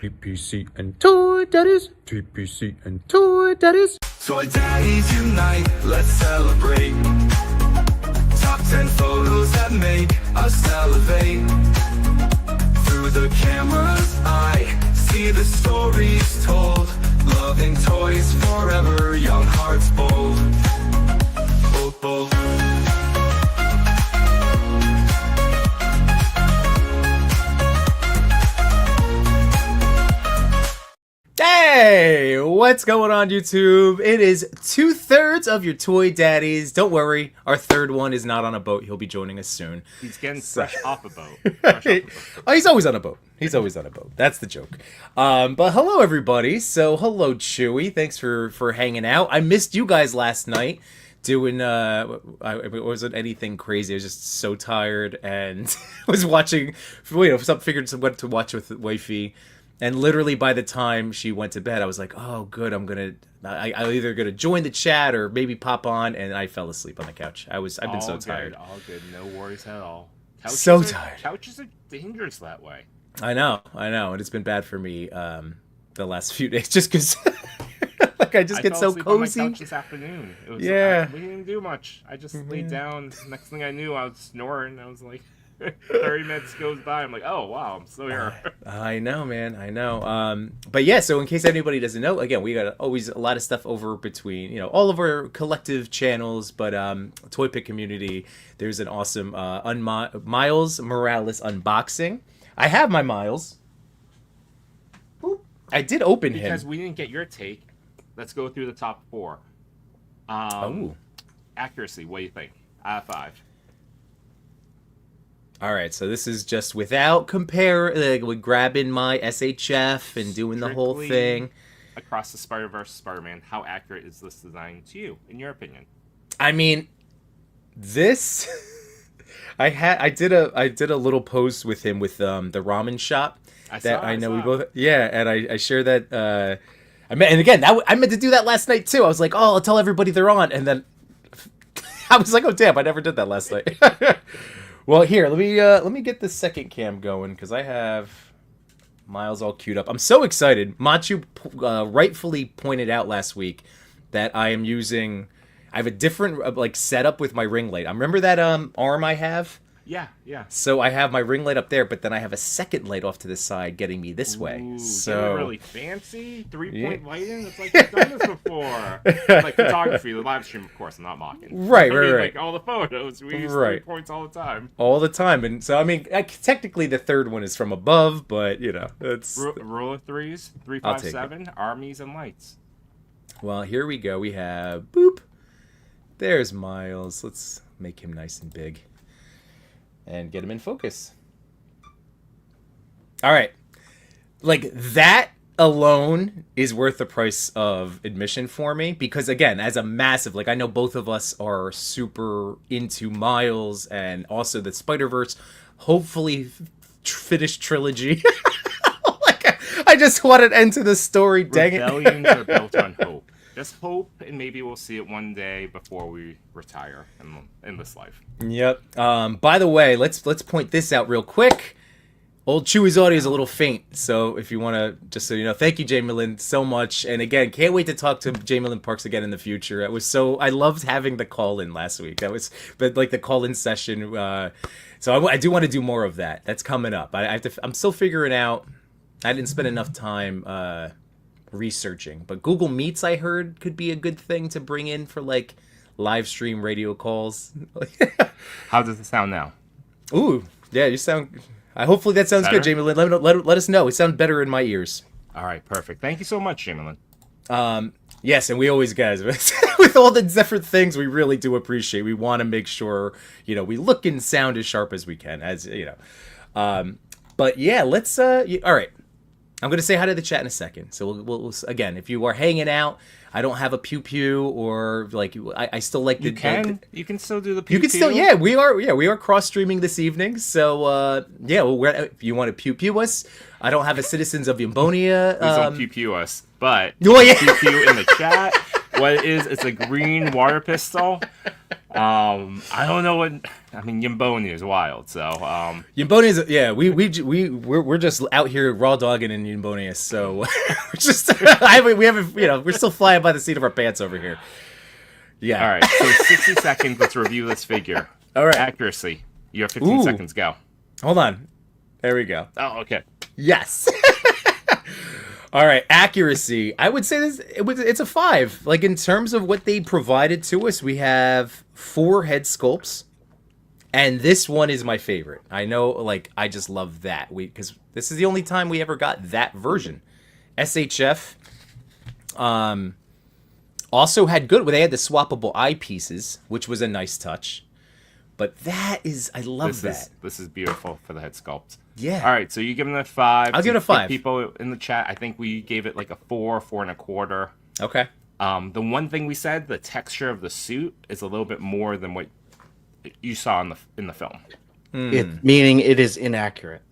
TPC and Toy Daddies. TPC and Toy Daddies. Toy Daddies unite, let's celebrate. Top 10 photos that make us salivate. Through the camera's eye, see the stories told. Loving toys forever, young hearts bold. Bold, bold. Hey, what's going on YouTube? It is 2/3 of your Toy Daddies. Don't worry, our third one is not on a boat. He'll be joining us soon. He's getting fresh off a boat. Oh, he's always on a boat. He's always on a boat. That's the joke. But hello, everybody. So, hello, Chewy. Thanks for hanging out. I missed you guys last night doing, it wasn't anything crazy. I was just so tired and was watching, figured what to watch with Wifey. And literally by the time she went to bed, I was like, oh, good, I'm either going to join the chat or maybe pop on, and I fell asleep on the couch. I've been so tired. All good, no worries at all. Tired. Couches are dangerous that way. I know, and it's been bad for me the last few days, just because like I get so cozy. On my couch this afternoon. It was, yeah. We didn't do much. I just laid down. Next thing I knew, I was snoring. I was like, 30 minutes goes by. I'm like, oh wow, I'm still here. I know, man. I know. But yeah. So in case anybody doesn't know, again, we got always a lot of stuff over between all of our collective channels. But Toy Pick community, there's an awesome Miles Morales unboxing. I have my Miles. I did open him because we didn't get your take. Let's go through the top 4. Accuracy. What do you think? Out of 5. All right, so this is just without with grabbing my SHF and doing the whole thing. Across the Spider-Verse Spider-Man, how accurate is this design to you, in your opinion? I mean, this I did a little post with him with the ramen shop I know we both and I shared that I meant to do that last night too. I was like, oh, I'll tell everybody they're on, and then I was like, oh damn, I never did that last night. Well, here, let me get the second cam going, because I have Miles all queued up. I'm so excited. Machu rightfully pointed out last week that I have a different setup with my ring light. I remember that arm I have? Yeah. So I have my ring light up there, but then I have a second light off to the side getting me this way. Ooh, so really fancy 3-point lighting. It's like you've done this before. Like photography, the live stream, of course. I'm not mocking. Right. Like all the photos, we use 3 points all the time. All the time, and so I mean, technically the third one is from above, but it's rule of threes, 3, 5, 7, armies and lights. Well, here we go. We have boop. There's Miles. Let's make him nice and big. And get him in focus. All right. Like, that alone is worth the price of admission for me. Because, again, as a massive... I know both of us are super into Miles and also the Spider-Verse. Hopefully, finished trilogy. I just want an end to the story, dang it. Rebellions are built on hope. Just hope, and maybe we'll see it one day before we retire in this life. Yep. By the way, let's point this out real quick. Old Chewy's audio is a little faint, so if you want to, just so you know, thank you, Jamie Lynn, so much. And again, can't wait to talk to Jamie Lynn Parks again in the future. I loved having the call-in last week. The call-in session. So I do want to do more of that. That's coming up. I'm still figuring out. I didn't spend enough time researching, but Google Meets, I heard, could be a good thing to bring in for live stream radio calls. How does it sound now? Ooh, yeah, you sound... hopefully that sounds better? Good, Jamie Lynn. Let us know. It sounds better in my ears. All right, perfect. Thank you so much, Jamie Lynn. Yes, and we always, guys, with all the different things, we really do appreciate. We want to make sure, we look and sound as sharp as we can, but yeah, let's, all right. I'm going to say hi to the chat in a second. So we'll again, if you are hanging out, I don't have a pew or I still like the... You can still do the pew. You can still, we are cross streaming this evening. So if you want to pew us, I don't have a Citizens of Yambonia. Please don't pew us, but pew in the chat. What it is, it's a green water pistol. I don't know what. I mean, Yimboni is wild. So, Yimbonius, yeah, we're just out here raw dogging in Yimbonius, so we're just we haven't, we're still flying by the seat of our pants over here. Yeah. All right. So 60 seconds. Let's review this figure. All right. Accuracy. You have 15 seconds. Go. Hold on. There we go. Oh, okay. Yes. All right, accuracy. I would say it's a 5. Like, in terms of what they provided to us, we have 4 head sculpts, and this one is my favorite. I know, like, I just love that because this is the only time we ever got that version. SHF also had good. They had the swappable eye pieces, which was a nice touch. But I love that. This is beautiful for the head sculpt. Yeah. All right, so you give it a 5. I'll give it a 5. People in the chat, I think we gave it like a 4, 4.25. Okay. The one thing we said, the texture of the suit is a little bit more than what you saw in the film. Meaning it is inaccurate.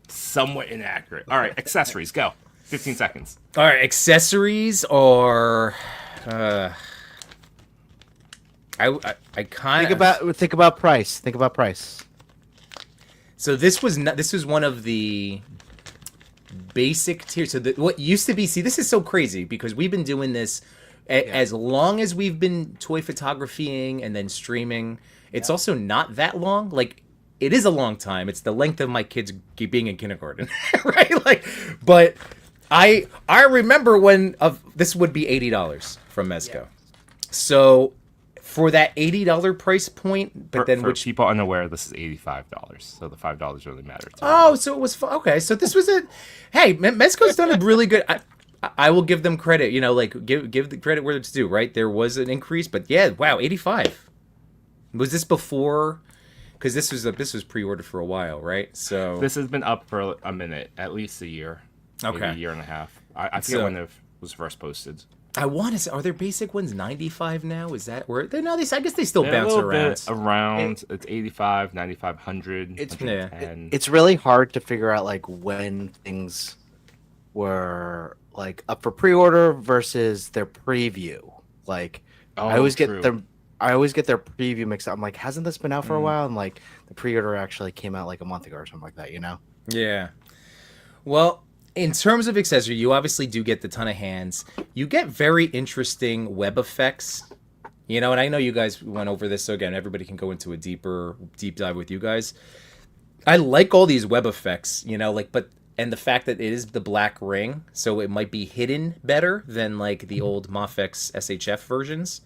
Somewhat inaccurate. All right, accessories, go. 15 seconds. All right, accessories are. I kind of think about price. Think about price. So this was one of the basic tiers. So what used to be, this is so crazy because we've been doing this as long as we've been toy photographying and then streaming. It's also not that long. Like, it is a long time. It's the length of my kids being in kindergarten, right? Like, but I remember when this would be $80 from Mezco. Yeah. So for that $80 price point, but then for which people unaware, this is $85, so the $5 really matters. Oh, so it was okay. So this was it. Hey, Mezco's done a really good. I will give them credit. Like give the credit where it's due. Right, there was an increase, but yeah, wow, 85. Was this before? Because this was pre-ordered for a while, right? So this has been up for a minute, at least a year. Okay, maybe a year and a half. I forget when it was first posted. I want to say, are their basic ones 95 now? Is that where they? No, I guess they still bounce around. It's 85, 95, 100. It's really hard to figure out like when things were like up for pre-order versus their preview. Like I always get their preview mixed up. I'm like, hasn't this been out for a while? And like the pre-order actually came out like a month ago or something like that. Yeah. Well, in terms of accessory, you obviously do get the ton of hands. You get very interesting web effects. And I know you guys went over this, so again, everybody can go into a deep dive with you guys. I like all these web effects, and the fact that it is the black ring, so it might be hidden better than like the old Mafex SHF versions.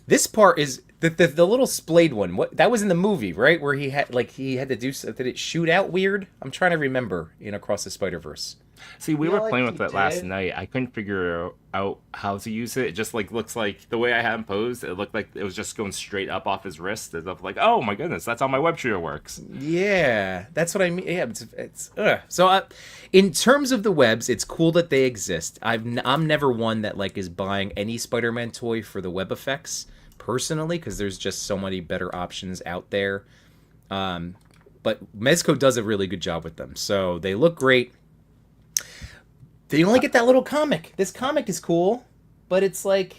This part is the little splayed one. What that was in the movie, right? Where he had to do. Did it shoot out weird? I'm trying to remember in Across the Spider-Verse. See, we were playing with it last night. I couldn't figure out how to use it. It just looks like the way I had him posed. It looked like it was just going straight up off his wrist. It's like, oh my goodness, that's how my web shooter works. Yeah, that's what I mean. Yeah, it's so. In terms of the webs, it's cool that they exist. I'm never one that is buying any Spider-Man toy for the web effects personally, because there's just so many better options out there. But Mezco does a really good job with them, so they look great. They only get that little comic. This comic is cool, but it's like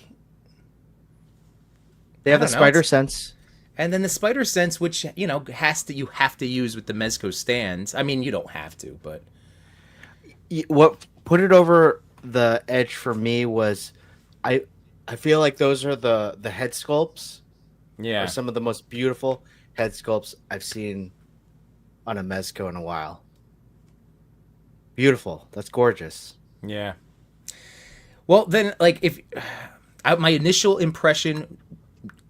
they have the spider sense, and then the spider sense, which you have to use with the Mezco stands. I mean, you don't have to, but what put it over the edge for me was I feel like those are the head sculpts. Yeah, are some of the most beautiful head sculpts I've seen on a Mezco in a while. Beautiful. That's gorgeous. Yeah. Well, then, if my initial impression,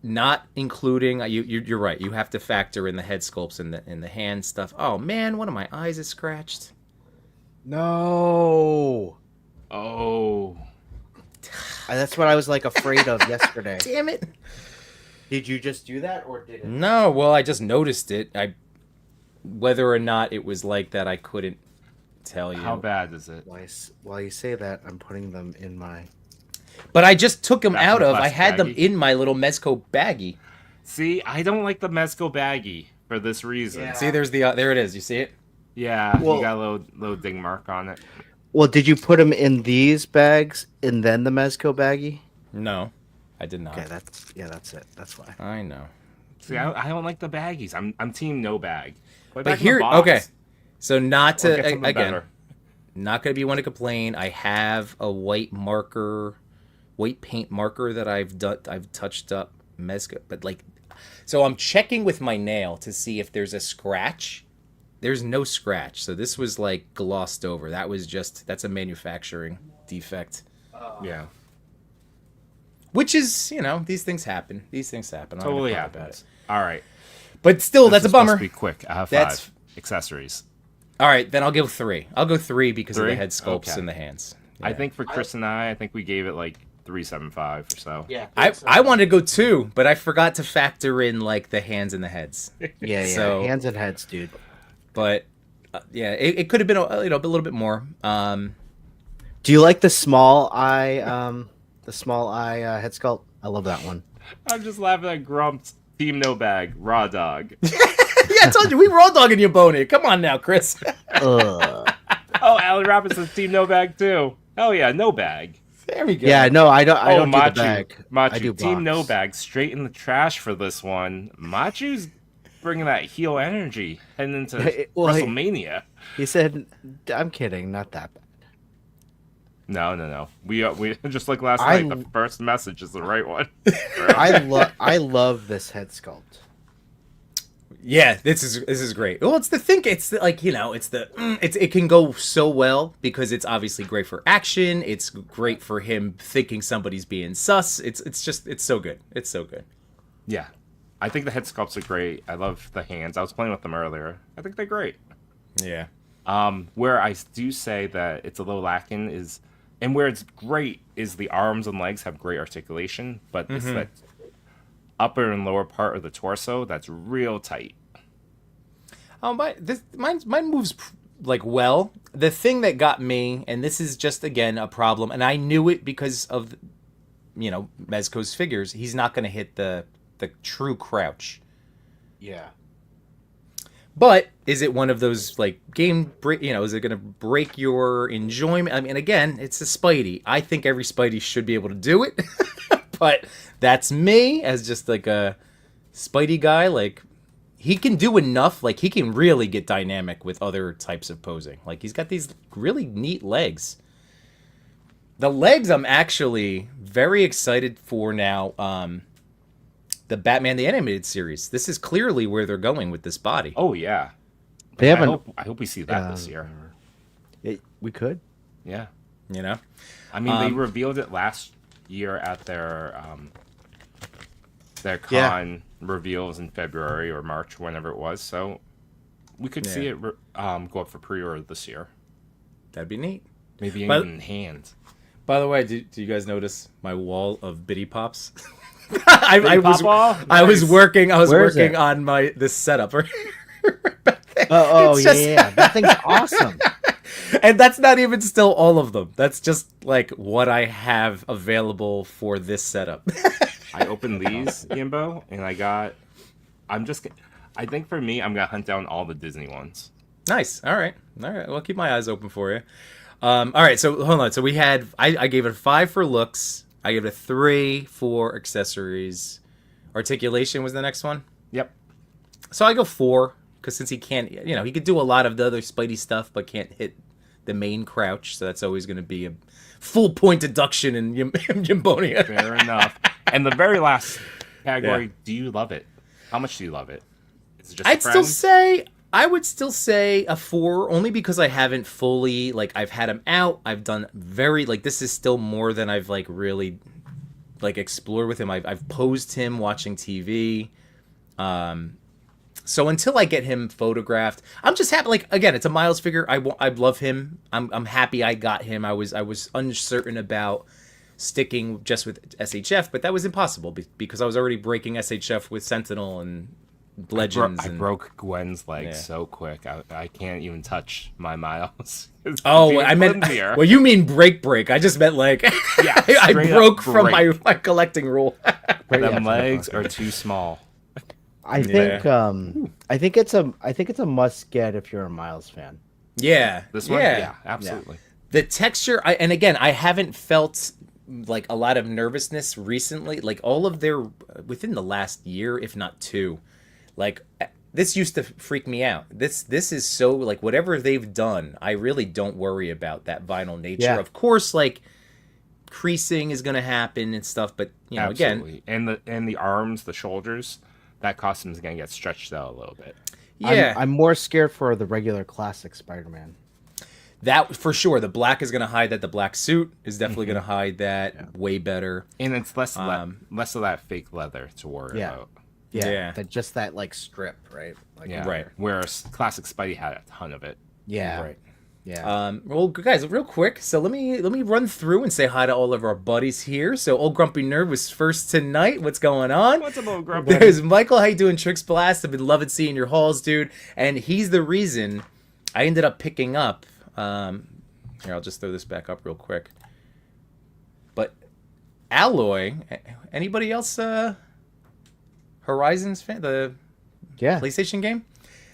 not including you're right. You have to factor in the head sculpts and the hand stuff. Oh man, one of my eyes is scratched. No. Oh. That's what I was afraid of yesterday. Damn it. Did you just do that or did it? No. Well, I just noticed it. Whether or not it was like that, I couldn't tell you. How bad is it? While you say that, I'm putting them in my... But I just took them out of... I had them in my little Mezco baggie. See, I don't like the Mezco baggie for this reason. Yeah. See, there's there it is. You see it? Yeah, you got a little ding mark on it. Well, did you put them in these bags and then the Mezco baggie? No. I did not. Okay, that's it. That's why. I know. See, I don't like the baggies. I'm team no bag. But here, okay. So not Or get to something again, better. not gonna be one to complain. I have a white paint marker that I've touched up Mezco, but like, so I'm checking with my nail to see if there's a scratch. There's no scratch, so this was like glossed over. That's a manufacturing defect. Yeah. Which is, these things happen. These things happen. I'm not Totally gonna cry about happens. it. All right. But still, that's a This is supposed bummer. to be quick. I have That's- 5 accessories. All right, then I'll go 3. I'll go 3 because of the 3? head sculpts Okay. and the hands. I Yeah. think for Chris and I think we gave it like 3.75 or so. Yeah. I wanted to go 2, but I forgot to factor in like the hands and the heads. Yeah. So- Hands and heads, dude. But yeah, it could have been a little bit more. Do you like the small eye head sculpt? I love that one. I'm just laughing at Grump's team no bag raw dog. Yeah, I told you we were all dogging you, Boney. Come on now, Chris. Ugh. Oh, Alan Robinson's team no bag too. Oh yeah, no bag. There we go. Yeah, no, I don't do Machu, the bag. Machu, I do team no box. bag, straight in the trash for this one. Machu's bringing that heel energy heading into Well, WrestleMania. He said, "I'm kidding, not that bad." No. We just like last I- night. The first message is the right one. I love this head sculpt. Yeah, this is great. Well, it's it can go so well because it's obviously great for action. It's great for him thinking somebody's being sus. It's so good. It's so good. Yeah, I think the head sculpts are great. I love the hands. I was playing with them earlier. I think they're great. Yeah. Where I do say that it's a little lacking is, and where it's great is the arms and legs have great articulation, but it's that upper and lower part of the torso that's real tight. Oh, mine moves like well. The thing that got me, and this is just again a problem, and I knew it because of Mezco's figures. He's not going to hit the true crouch. Yeah. But is it one of those like game break? Is it going to break your enjoyment? I mean, again, it's a Spidey. I think every Spidey should be able to do it, but that's me as just like a Spidey guy. Like he can do enough. Like he can really get dynamic with other types of posing. Like he's got these really neat legs. The legs, I'm actually very excited for now. The Batman the Animated Series. This is clearly where they're going with this body. Oh yeah, They haven't. I hope we see that this year. We could. Yeah, I mean they revealed it last year at their con reveals in February or March, whenever it was. So we could see it go up for pre-order this year. That'd be neat. Maybe But- even in hand. By the way, do you guys notice my wall of Bitty Pops? I was Nice. working Where is it? on this setup. Oh It's yeah, just- yeah. That thing's awesome. And that's not even still all of them. That's just like what I have available for this setup. I opened these, Yimbo, and I think for me, I'm gonna hunt down all the Disney ones. Nice. All right. Well, keep my eyes open for you. All right. So hold on. So we had I gave it a 5 for looks. I gave it a 3 for accessories. Articulation was the next one. Yep. So I go 4 because since he can't, he could do a lot of the other Spidey stuff, but can't hit the main crouch. So that's always going to be a full point deduction in Yimbonia. Fair enough. And the very last category, do you love it? How much do you love it? Is it just I would still say a 4, only because I haven't fully, I've had him out. I've done this is still more than I've, really, explored with him. I've posed him watching TV. So until I get him photographed, I'm just happy. Again, it's a Miles figure. I love him. I'm happy I got him. I was uncertain about sticking just with SHF, but that was impossible because I was already breaking SHF with Sentinel and Legends. I broke Gwen's leg so quick. I can't even touch my Miles. Oh, I meant. flimsier. Well, you mean break. I just meant Yeah, I straight broke up from break. my collecting rule. Them legs are too small. I think I think it's a must get if you're a Miles fan. Yeah, This one, yeah absolutely. The texture, and again, I haven't felt like a lot of nervousness recently. Like all of their within the last year, if not two, like this used to freak me out. This is so like whatever they've done, I really don't worry about that vinyl nature. Yeah. Of course, like creasing is gonna happen and stuff, but you know, Absolutely. again, and the arms, the shoulders, that costume is gonna get stretched out a little bit. yeah, I'm more scared for the regular classic Spider-Man. that for sure. The black is gonna hide that. The black suit is definitely gonna hide that way better. And it's less of that fake leather to worry Yeah. about. Yeah. Just that like strip, right? Like, Yeah. Right. Whereas classic Spidey had a ton of it. Yeah. Right. Yeah. Well, guys, real quick. So let me run through and say hi to all of our buddies here. So, Old Grumpy Nerd was first tonight. What's going on? What's up, Old Grumpy? There's Michael. How you doing, Tricks Blast? I've been loving seeing your hauls, dude. And he's the reason I ended up picking up. Here, I'll just throw this back up real quick. But Alloy, anybody else? Horizons fan, the PlayStation game.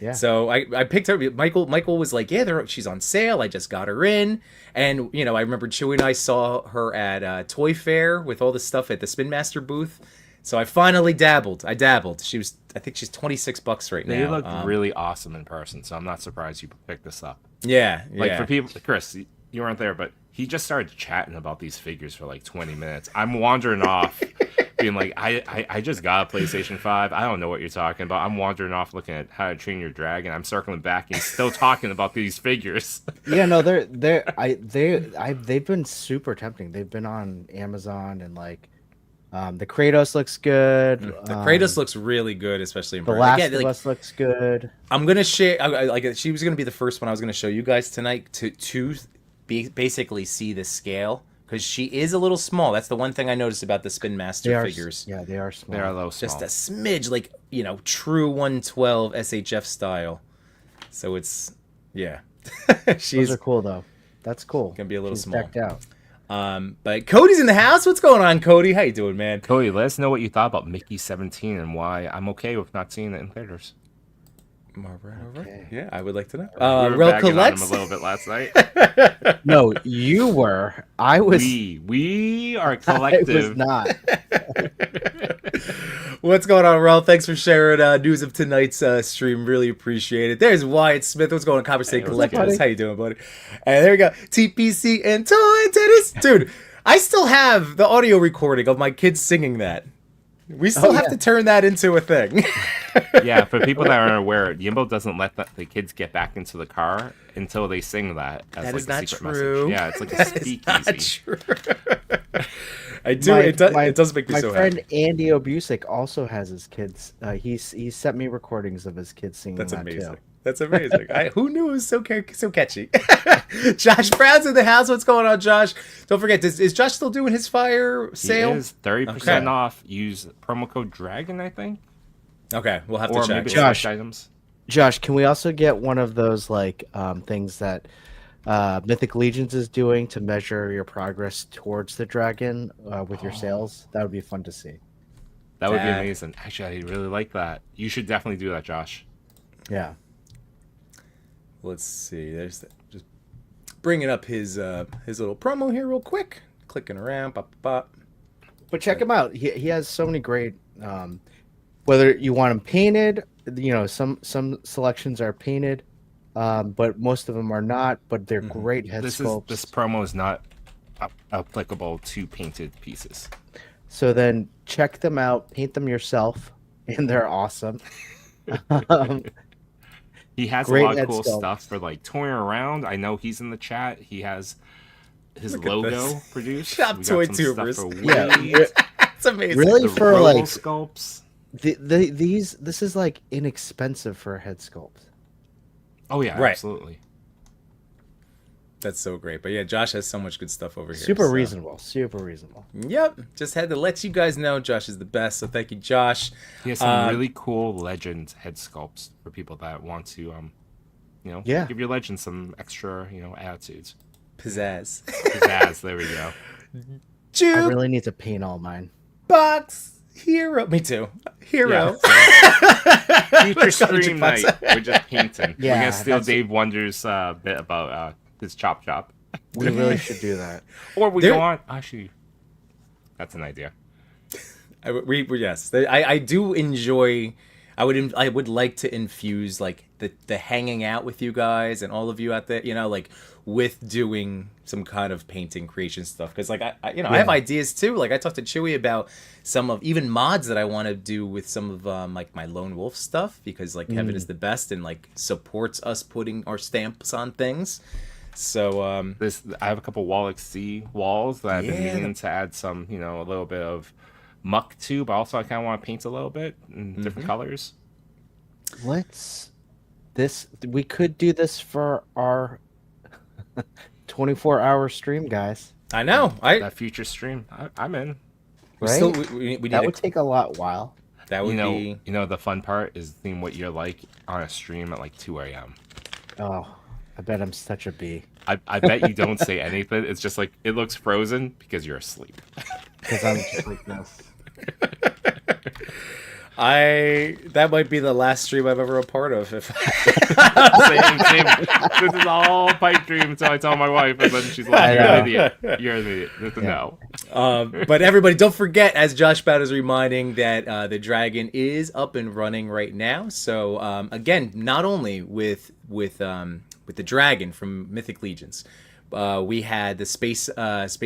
Yeah. So I picked her. Michael was like, yeah, she's on sale. I just got her in. And, you know, I remember Chewy and I saw her at Toy Fair with all the stuff at the Spin Master booth. So I finally dabbled. I think she's $26 right now. They look really awesome in person, so I'm not surprised you picked this up. Yeah. Like for people, Chris, you weren't there, but he just started chatting about these figures for like 20 minutes. I'm wandering off, being like, I just got a PlayStation 5. I don't know what you're talking about. I'm wandering off looking at How to Train Your Dragon. I'm circling back and he's still talking about these figures. Yeah, no, they've been super tempting. They've been on Amazon and like the Kratos looks good. The Kratos looks really good, especially in The person. Last Again, of Us looks good. I'm gonna share. Like she was gonna be the first one I was gonna show you guys tonight to basically see the scale, because she is a little small. That's the one thing I noticed about the Spin Master figures. Yeah, they are small. They're a little small. Just a smidge, like, you know, true 112 SHF style. So it's Those are cool though. That's cool. Gonna be a little She's small. decked out. But Cody's in the house. What's going on, Cody? How you doing, man? Cody, let us know what you thought about Mickey 17 and why I'm okay with not seeing it in theaters. All right. Okay. Yeah, I would like to know. We were Rel bagging on him collects. a little bit last night. No, you were. I was. We are I collective. was not. What's going on, Rel? Thanks for sharing news of tonight's stream. Really appreciate it. There's Wyatt Smith. What's going on, Conversation Collectors? How you doing, buddy? And there we go. TPC and Toy Daddies. Dude, I still have the audio recording of my kids singing that. We still have to turn that into a thing. Yeah, for people that aren't aware, Yimbo doesn't let the kids get back into the car until they sing that. As That like is a not secret true. Message. Yeah, it's like a That is not speakeasy. true. I do. It does make me so My friend happy. Andy Obusic also has his kids. He sent me recordings of his kids singing. That's that amazing. Too. That's amazing. Who knew it was so catchy? Josh Brown's in the house. What's going on, Josh? Don't forget, is Josh still doing his fire sale? He is 30% off. Use promo code Dragon, I think. Okay, we'll have Or to check. maybe Josh. select items. Josh, can we also get one of those like things that Mythic Legions is doing to measure your progress towards the dragon with your sales? That would be fun to see. That would be amazing. Actually, I really like that. You should definitely do that, Josh. Yeah. Let's see. There's just bringing up his little promo here real quick. Clicking around. Bop, bop. But check him out. He has so many great. Whether you want them painted, some selections are painted, but most of them are not. But they're great head sculpts. This promo is not applicable to painted pieces. So then check them out, paint them yourself, and they're awesome. He has a Great lot of head cool sculpt. stuff for like toying around. I know he's in the chat. He has his Look at logo this. produced. Shop We got Toy some stuff Tubers. for Yeah, Wade, That's amazing. Really? the For, roll like- sculpts. This is like inexpensive for a head sculpt. Oh yeah, Right. absolutely. That's so great. But yeah, Josh has so much good stuff over here. Super so- reasonable. Super reasonable. Yep. Just had to let you guys know Josh is the best. So thank you, Josh. He has some really cool legend head sculpts for people that want to, Yeah. give your legend some extra, attitudes. Pizzazz. Pizzazz, there we go. I really need to paint all mine. Jukebox hero. Me too. Hero. Yeah, so future stream Jukebox. night. We're just painting. We're Yeah, gonna steal that's- Dave Wonder's bit about his chop chop. We really should do that. Or we There- go on. Actually, That's an idea. I do enjoy. I would like to infuse like the hanging out with you guys and all of you out there, like with doing some kind of painting creation stuff, because like I have ideas too. Like I talked to Chewy about some of even mods that I want to do with some of like my Lone Wolf stuff, because like Kevin is the best and like supports us putting our stamps on things. So I have a couple Wall XC walls that I've been meaning to add some, a little bit of muck to, but also I kind of want to paint a little bit in different colors. We could do this for our 24-hour stream, guys. I know. That future stream, I'm in. Right? We need that would take a while. That would be. The fun part is seeing what you're like on a stream at like 2 a.m. Oh, I bet I'm such a bee. I bet you don't say anything. It's just like it looks frozen because you're asleep. Because I'm just like this. That might be the last stream I've ever a part of. If same. This is all pipe dream until I tell my wife, and then she's like, "You're an idiot. You're an idiot." That's a no. But everybody, don't forget, as Josh Bout is reminding, that the dragon is up and running right now. So again, not only with the dragon from Mythic Legions, we had the space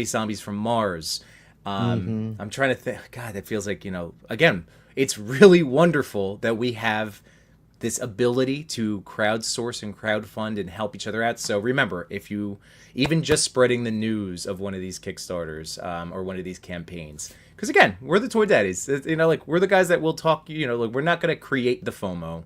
zombies from Mars. I'm trying to think. God, that feels like, again, it's really wonderful that we have this ability to crowdsource and crowdfund and help each other out. So remember, if you even just spreading the news of one of these Kickstarters or one of these campaigns, because again, we're the Toy Daddies. Like we're the guys that will talk. Like we're not going to create the FOMO.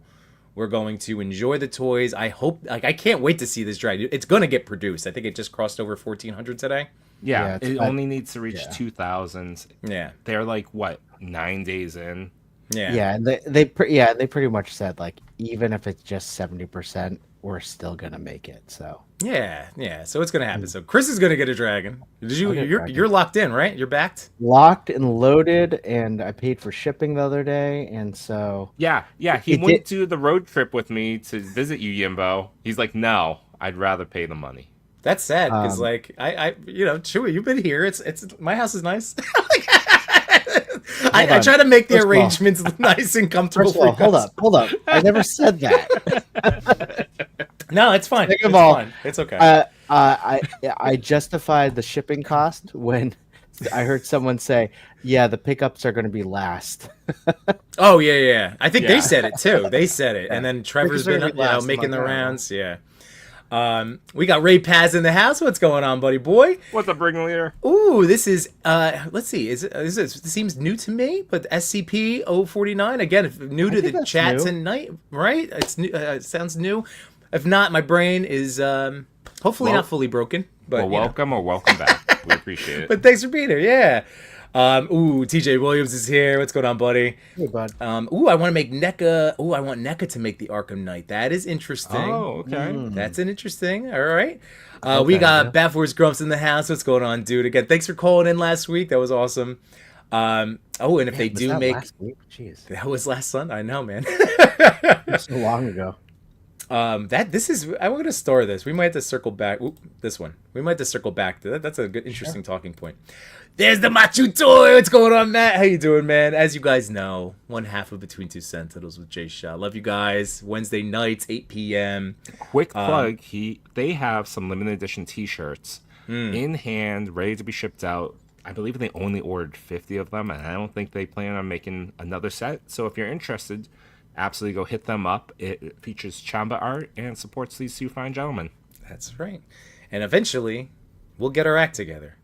We're going to enjoy the toys. I hope. Like I can't wait to see this dragon. It's going to get produced. I think it just crossed over 1,400 today. Yeah, it only needs to reach 2,000. Yeah, they're like what 9 days in. Yeah, and they pretty much said like even if it's just 70%, we're still gonna make it. So yeah. So it's gonna happen. So Chris is gonna get a dragon. You're locked in, right? You're backed. Locked and loaded, and I paid for shipping the other day, and so yeah. He went to the road trip with me to visit you, Yimbo. He's like, no, I'd rather pay the money. That's sad because like I Chewy, you've been here. It's my house is nice. I try to make the arrangements nice and comfortable. First of all, hold up. I never said that. No, it's fine. Fine. It's okay. I justified the shipping cost when I heard someone say, "Yeah, the pickups are going to be last." Oh yeah. I think they said it too. They said it, and then Trevor's been making the rounds. Yeah. We got Ray Paz in the house. What's going on, buddy boy? What's up, ringleader? Ooh, this is let's see. This seems new to me, but SCP 049 again, new to the chat tonight, right? It's new. It sounds new. If not, my brain is hopefully not fully broken. But welcome or welcome back. We appreciate it. But thanks for being here. Yeah. TJ Williams is here. What's going on, buddy? Hey, bud. I want to make NECA. I want NECA to make the Arkham Knight. That is interesting. Oh, okay. That's an interesting. All right. We got Baffors Grumps in the house. What's going on, dude? Again, thanks for calling in last week. That was awesome. And if they do make, last week? Jeez, that was last Sunday. I know, man. so long ago. I'm going to store this. We might have to circle back. This one. We might have to circle back to that. That's a good, interesting talking point. There's the Machu Toy. What's going on, Matt? How you doing, man? As you guys know, one half of Between Two Sentinels with Jay Shaw. Love you guys. Wednesday nights, 8 p.m. Quick plug. They have some limited edition T-shirts in hand, ready to be shipped out. I believe they only ordered 50 of them, and I don't think they plan on making another set. So if you're interested, absolutely go hit them up. It features Chamba art and supports these two fine gentlemen. That's right. And eventually, we'll get our act together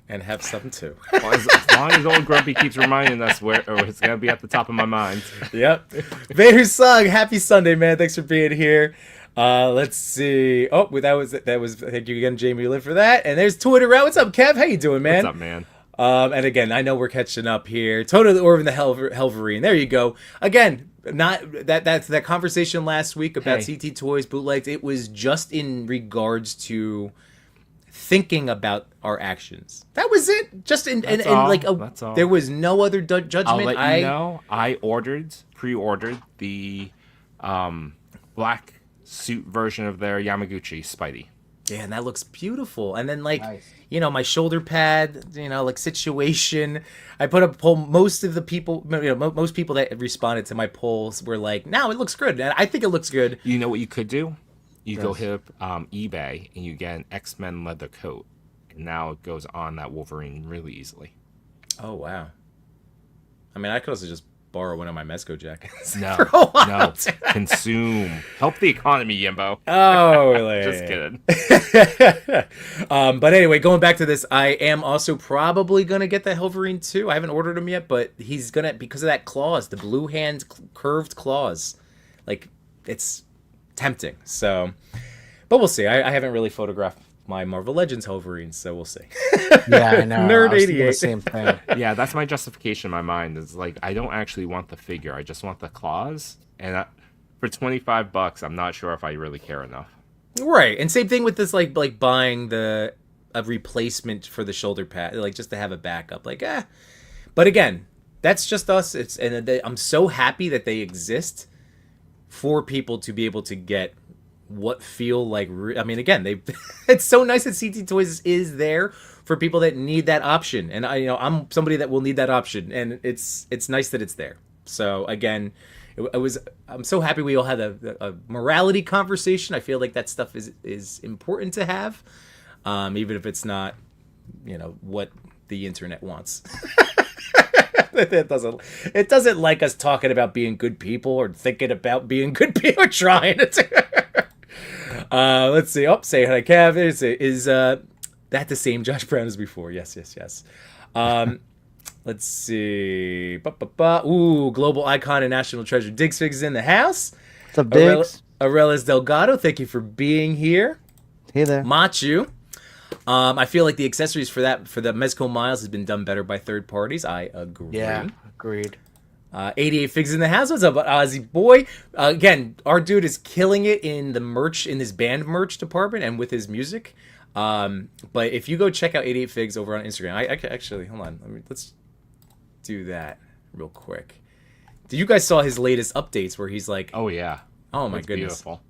and have some too. Well, as long as old Grumpy keeps reminding us where it's going to be at the top of my mind. Yep. Vader Sung, happy Sunday, man. Thanks for being here. Let's see. Oh, that was. Thank you again, Jamie Lynn, for that. And there's Twitter. What's up, Kev? How you doing, man? What's up, man? And again, I know we're catching up here. Totally Orvin the Helverine. There you go. Again, not that's that conversation last week about CT Toys bootlegs. It was just in regards to thinking about our actions. That was it. Just that's all. There was no other judgment. I'll let you know. I pre-ordered the black suit version of their Yamaguchi Spidey. Yeah, and that looks beautiful. And then like, Nice. my shoulder pad, like situation. I put up a poll. Most of the people, most people that responded to my polls were like, "No, it looks good." And I think it looks good. You know what you could do? You go hit up eBay and you get an X-Men leather coat. And now it goes on that Wolverine really easily. Oh wow. I mean, I could also just borrow one of my Mezco jackets. No, for a while. no, consume. Help the economy, Yimbo. Oh, really? Just kidding. But anyway, going back to this, I am also probably gonna get the Wolverine too. I haven't ordered him yet, but he's gonna, because of that claws, the blue hand curved claws. Like, it's tempting. So, but we'll see. I haven't really photographed my Marvel Legends Wolverine, so we'll see. Yeah, I know. Nerd I was thinking 88. the same thing. Yeah, that's my justification in my mind. Is like, I don't actually want the figure. I just want the claws. And for $25, I'm not sure if I really care enough. Right, and same thing with this, like buying a replacement for the shoulder pad, like just to have a backup. Like, But again, that's just us. I'm so happy that they exist for people to be able to get what feel like. I mean, again, it's so nice that CT Toys is there for people that need that option, and I'm somebody that will need that option, and it's nice that it's there. So again, I'm so happy we all had a morality conversation. I feel like that stuff is important to have, even if it's not, what the internet wants. It doesn't like us talking about being good people or thinking about being good people or trying to. Let's see. Oh, say hi, Kev. Is that the same Josh Brown as before? Yes. Let's see. Ooh, global icon and national treasure. Diggs Figs is in the house. What's up, Diggs? Arelis Delgado, thank you for being here. Hey there. Machu. I feel like the accessories for the Mezco Miles has been done better by third parties. I agree. Yeah, agreed. 88 Figs in the house. What's up, Ozzy boy? Again, our dude is killing it in the merch, in his band merch department and with his music. But if you go check out 88 Figs over on Instagram, I actually, hold on. Let's do that real quick. Did you guys saw his latest updates where he's like, Oh, yeah. oh my It's goodness. Beautiful.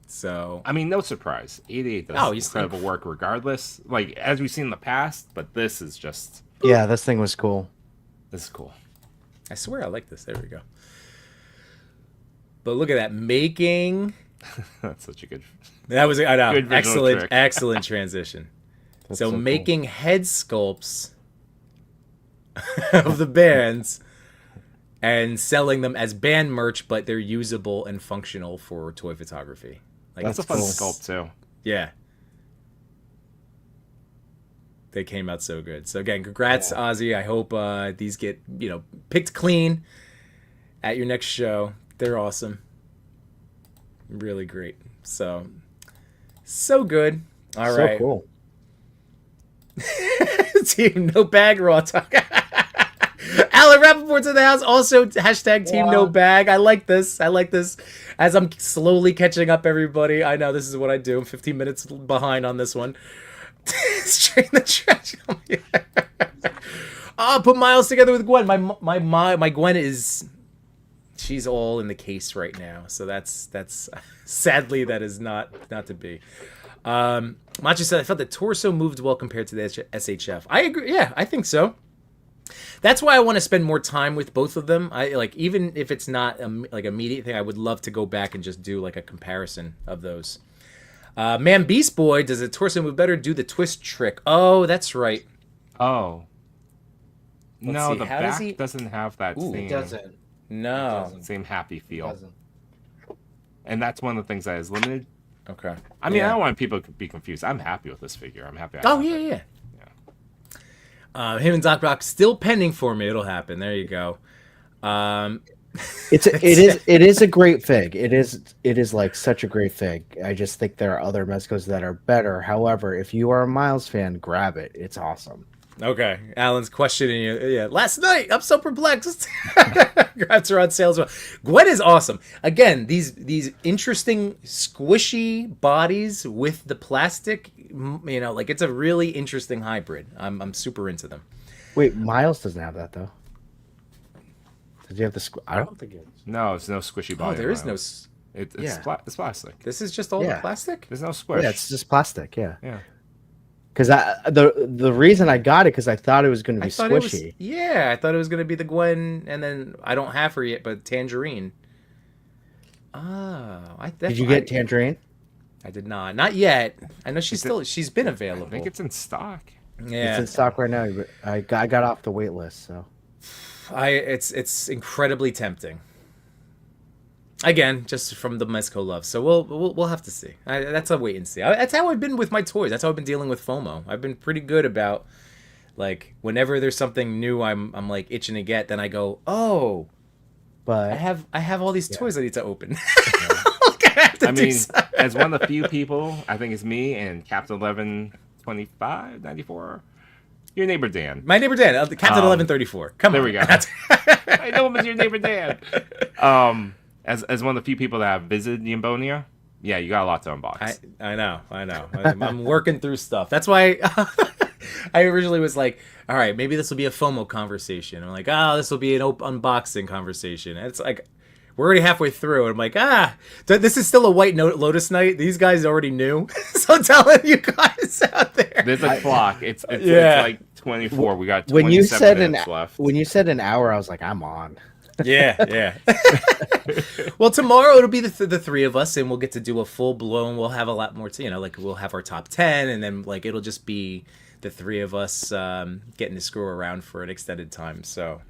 So, I mean, no surprise. 88 does he's incredible work regardless. Like, as we've seen in the past, but this is just... Yeah, this thing was cool. This is cool. I swear I like this. There we go. But look at that. Making... That's such a good... That was, I know, Good visual trick. excellent transition. So so making head sculpts of the bands and selling them as band merch, but they're usable and functional for toy photography. Like, That's a fun cool. sculpt, too. yeah. They came out so good. So again, congrats, Ozzy. I hope these get, picked clean at your next show. They're awesome. Really great. So good. All right. So cool. Team No Bag Raw Talk. Alan Rappaport's in the house. Also, hashtag Team No Bag. I like this. As I'm slowly catching up, everybody. I know this is what I do. I'm 15 minutes behind on this one. Straight in the trash. Put Miles together with Gwen. My Gwen is... She's all in the case right now. So that's sadly, that is not to be. Machi said, I felt the torso moved well compared to the SHF. I agree. Yeah, I think so. That's why I want to spend more time with both of them. I like, even if it's not like immediate thing, I would love to go back and just do like a comparison of those. Man, Beast Boy, does the torso move better? Do the twist trick. Oh, that's right. Oh. No, see, the how back does he... doesn't have that Ooh, same, It doesn't. No. same happy It feel. doesn't. And that's one of the things that is limited. Okay. I mean, Yeah. I don't want people to be confused. I'm happy with this figure. I'm happy. Oh, yeah. Him and Doc Brock still pending for me. It'll happen. There you go. It is a great fig. It is like such a great fig. I just think there are other Mezcos that are better. However, if you are a Miles fan, grab it. It's awesome. Okay. Alan's questioning you. Yeah. Last night, I'm so perplexed. Grabs are on sale as well. Gwen is awesome. Again, these interesting squishy bodies with the plastic, like it's a really interesting hybrid. I'm super into them. Wait, Miles doesn't have that though. Does he have the? I don't think it is. No, it's no squishy Oh, body. there is no. around. It's plastic. This is just all the plastic? There's no squish. Yeah, it's just plastic. Yeah. Yeah. Because the reason I got it because I thought it was going to be squishy. I thought it was going to be the Gwen, and then I don't have her yet, but Tangerine. Oh, did you get Tangerine? I did not yet. I know she's been available. I think it's in stock. Yeah, it's in stock right now. But I got off the wait list, so it's incredibly tempting. Again, just from the Mezco love. So we'll have to see. That's a wait and see. That's how I've been with my toys. That's how I've been dealing with FOMO. I've been pretty good about, like, whenever there's something new I'm like itching to get, then I go, oh, but I have all these toys I need to open. I mean, as one of the few people, I think it's me and Captain 112594. Your neighbor Dan. My neighbor Dan, Captain 1134. Come on. There we go. I know him as your neighbor Dan. As one of the few people that have visited Yambonia, yeah, you got a lot to unbox. I know. I'm working through stuff. That's why I originally was like, all right, maybe this will be a FOMO conversation. I'm like, this will be an unboxing conversation. And it's like, we're already halfway through. And I'm like, this is still a White Lotus night. These guys already knew. So I'm telling you guys out there. There's a clock. It's like 24. We got 27 minutes left. When you said an hour, I was like, I'm on. Yeah. Well, tomorrow it'll be the three of us, and we'll get to do a full blown. We'll have a lot more to, like we'll have our top 10, and then like it'll just be the three of us getting to screw around for an extended time. So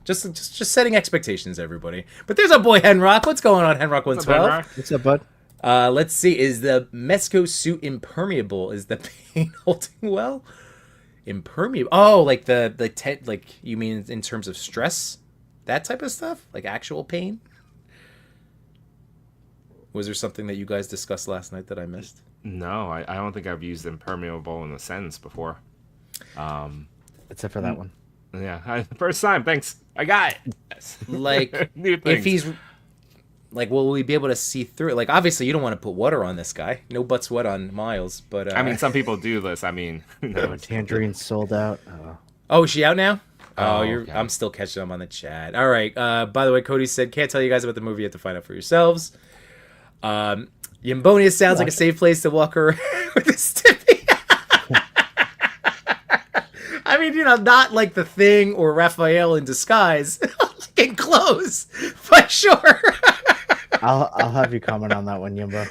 just setting expectations, everybody. But there's our boy Henrock. What's going on, Henrock 112? What's up, bud? Let's see. Is the Mezco suit impermeable? Is the paint holding well? Impermeable. Oh, like the tent. Like you mean in terms of stress? That type of stuff? Like actual pain? Was there something that you guys discussed last night that I missed? No, I don't think I've used impermeable in a sentence before. Except for that one. Yeah, first time. Thanks. I got it. Like, New things. if he's... Like, will we be able to see through it? Like, obviously, you don't want to put water on this guy. No butt sweat on Miles, but... I mean, some people do this. I mean... Tangerine's sold out. Oh, is she out now? Okay. I'm still catching them on the chat. All right. By the way, Cody said, can't tell you guys about the movie. You have to find out for yourselves. Yambonia sounds like a safe place to walk around with a stiffy. I mean, not like The Thing or Raphael in disguise. In clothes, but sure. I'll have you comment on that one, Yumbo.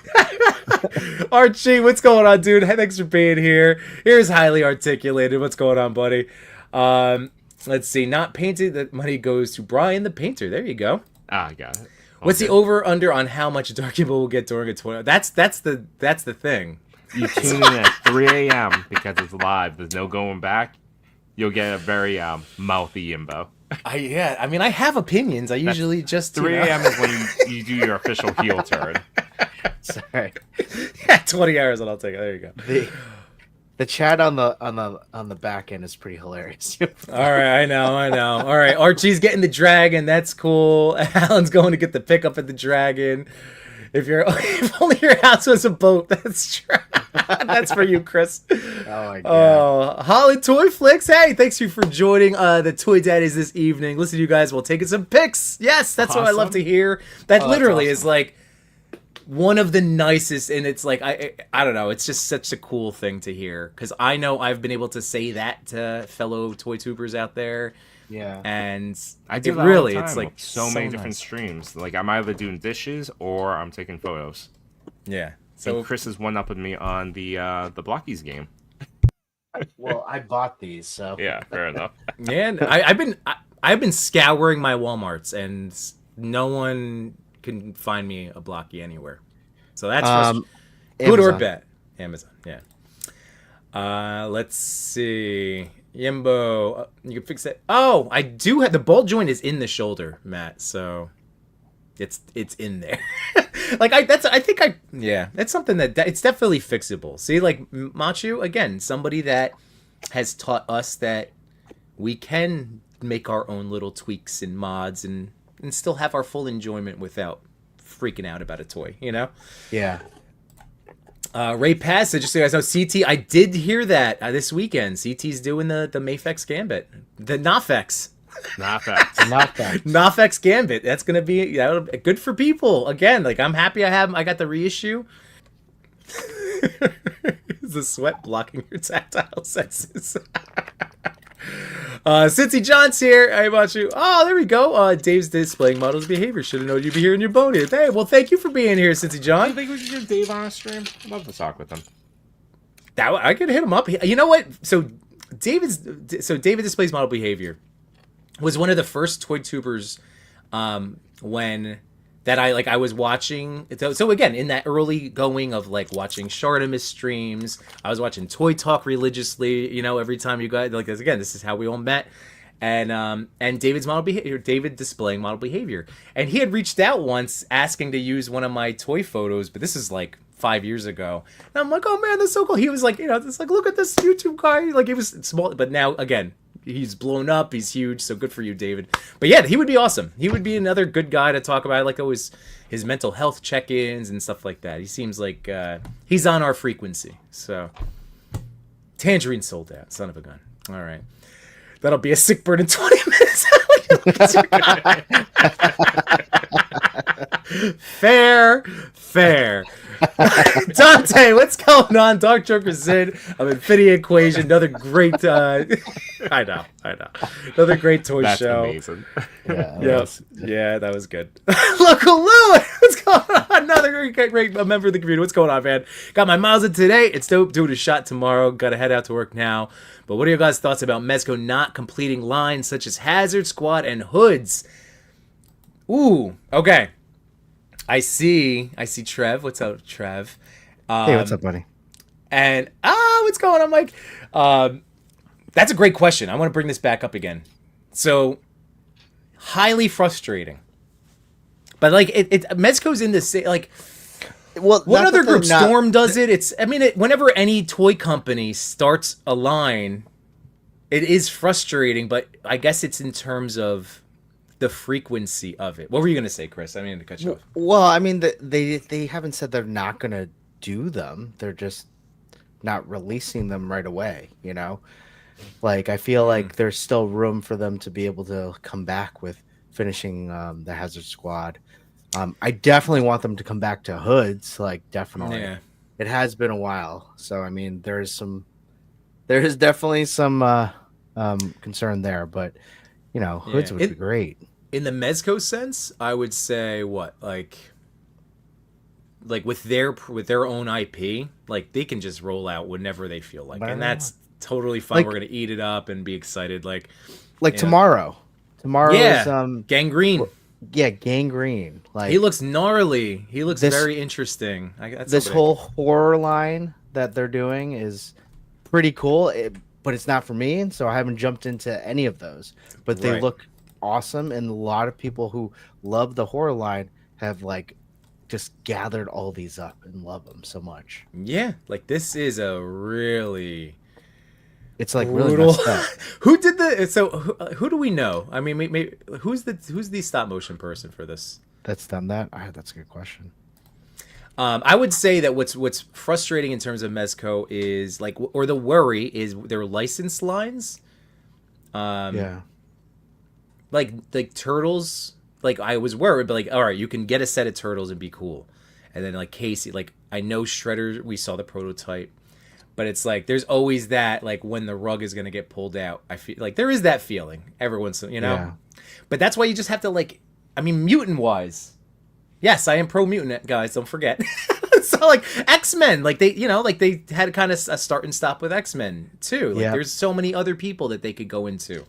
Archie, what's going on, dude? Thanks for being here. Here's Highly Articulated. What's going on, buddy? Let's see. Not painted. That money goes to Brian the painter. There you go. I got it. What's the over under on how much Dark Yimbo will get during a tournament? That's the thing. You tune in at 3 a.m. because it's live. There's no going back. You'll get a very mouthy Yimbo. I mean, I have opinions. I usually just 3 a.m. is when you do your official heel turn. Sorry. Yeah, 20 hours and I'll take it. There you go. The chat on the back end is pretty hilarious. All right, I know. All right, Archie's getting the dragon. That's cool. Alan's going to get the pickup at the dragon. If only your house was a boat. That's true. That's for you, Chris. Oh my god. Holly Toy Flicks. Hey, thanks you for joining the Toy Daddies this evening. Listen to you guys while taking some pics. Yes, that's what I love to hear. That literally is like one of the nicest, and it's like I don't know. It's just such a cool thing to hear because I know I've been able to say that to fellow toy tubers out there. Yeah, and I do that all the time. It's like so many different streams. Like I'm either doing dishes or I'm taking photos. Yeah. So Chris is one up with me on the Blockies game. Well, I bought these, so yeah, fair enough. Man, I've been scouring my WalMarts, and no one can find me a Blocky anywhere. So that's good or bad. Amazon, yeah. Let's see. Yimbo, you can fix it. Oh, I do have the ball joint is in the shoulder, Matt. So it's in there. That's something that it's definitely fixable. See, like Machu again, somebody that has taught us that we can make our own little tweaks and mods and still have our full enjoyment without freaking out about a toy. Yeah. Ray Passage, just so you guys know, CT, I did hear that this weekend. CT's doing the Mafex Gambit. The Nafex. Nofx Gambit. That's gonna be good for people. Again, like I'm happy I got the reissue. Is the sweat blocking your tactile senses? Cincy John's here. Hey, about you. Oh, there we go. Dave's displaying models' behavior. Should have known you'd be here in your bonus. Hey, well, thank you for being here, Cincy John. Do you think we should get Dave on a stream? I'd love to talk with him. I could hit him up. You know what? So David displays model behavior was one of the first toy tubers I was watching. So again, in that early going of like watching Shartimus streams, I was watching Toy Talk religiously. You know, every time you guys like again, this is how we all met. And David's model behavior, David displaying model behavior, and he had reached out once asking to use one of my toy photos, but this is like 5 years ago. And I'm like, oh man, that's so cool. He was like, it's like, look at this YouTube guy. Like he was small, but now again, he's blown up. He's huge. So good for you, David. But yeah, he would be awesome. He would be another good guy to talk about. I like always his mental health check-ins and stuff like that. He seems like he's on our frequency. So Tangerine sold out. Son of a gun. All right. That'll be a sick burn in 20 minutes. Fair. Dante, what's going on? Dark Joker Zid of Infinity Equation. Another great I know. Another great toy That's show. Amazing. Yeah, that was good. Local Lou, what's going on? Another great member of the community. What's going on, man? Got my miles in today. It's dope. Doing a shot tomorrow. Gotta head out to work now. But what are your guys' thoughts about Mezco not completing lines such as Hazard Squad and Hoods? Ooh, okay. I see Trev. What's up, Trev? Hey, what's up, buddy? And what's going on, Mike? That's a great question. I want to bring this back up again. So, highly frustrating. But like, Mezco's in this like. Well, what other group? Storm does it. Whenever any toy company starts a line, it is frustrating. But I guess it's in terms of the frequency of it. What were you gonna say, Chris? I mean to cut you off. Well, I mean they haven't said they're not gonna do them. They're just not releasing them right away. You know, like I feel like there's still room for them to be able to come back with finishing the Hazard Squad. I definitely want them to come back to Hoods. Like definitely, Yeah. It has been a while. So I mean, there is definitely some concern there, but Hoods would be great. In the Mezco sense, I would say what like with their own IP, like they can just roll out whenever they feel like, and that's totally fine. Like, we're gonna eat it up and be excited, like tomorrow. Tomorrow's Gangrene. Yeah, Gangrene. Like he looks gnarly. He looks very interesting. This whole horror line that they're doing is pretty cool, but it's not for me, so I haven't jumped into any of those. But they look awesome, and a lot of people who love the horror line have like just gathered all these up and love them so much. Yeah, like this is a really. It's like really messed up. Who did the? So who do we know? I mean, maybe, who's the stop motion person for this? That's done that. That's a good question. I would say that what's frustrating in terms of Mezco is like, or the worry is their license lines. Like turtles. Like I was worried, but like, all right, you can get a set of turtles and be cool, and then like Casey, like I know Shredder. We saw the prototype. But it's like there's always that like when the rug is gonna get pulled out. I feel like there is that feeling every once in Yeah. But that's why you just have to like. I mean, mutant wise, yes, I am pro mutant, guys. Don't forget. So like X-Men, like they had kind of a start and stop with X-Men too. Like there's so many other people that they could go into.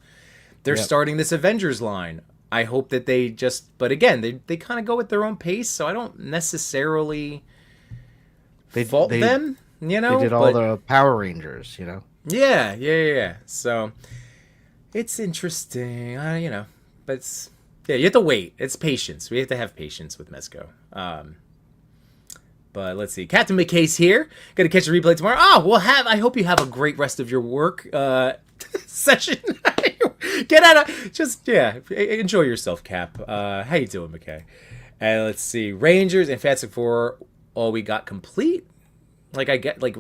They're starting this Avengers line. I hope that they just. But again, they kind of go at their own pace. So I don't necessarily fault them. They did all the Power Rangers, Yeah. So it's interesting, but it's, you have to wait. It's patience. We have to have patience with Mezco. But let's see. Captain McKay's here. Gonna catch a replay tomorrow. I hope you have a great rest of your work session. Get out of enjoy yourself, Cap. How you doing, McKay? And let's see. Rangers and Fantastic Four. All we got complete. Like I get like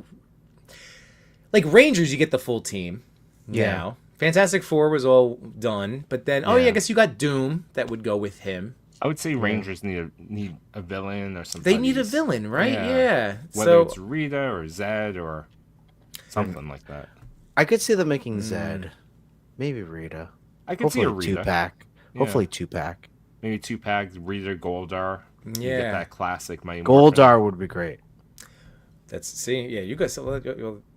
Rangers, you get the full team. Now Fantastic Four was all done, but then I guess you got Doom that would go with him. I would say Rangers need a villain or something. They need a villain, right? Yeah. Whether it's Rita or Zed or something like that. I could see them making Zed. Maybe Rita. I could see a Rita. 2-pack. Hopefully 2-pack. Maybe 2-pack, Rita, Goldar. You get that classic Mighty Goldar would be great. You guys.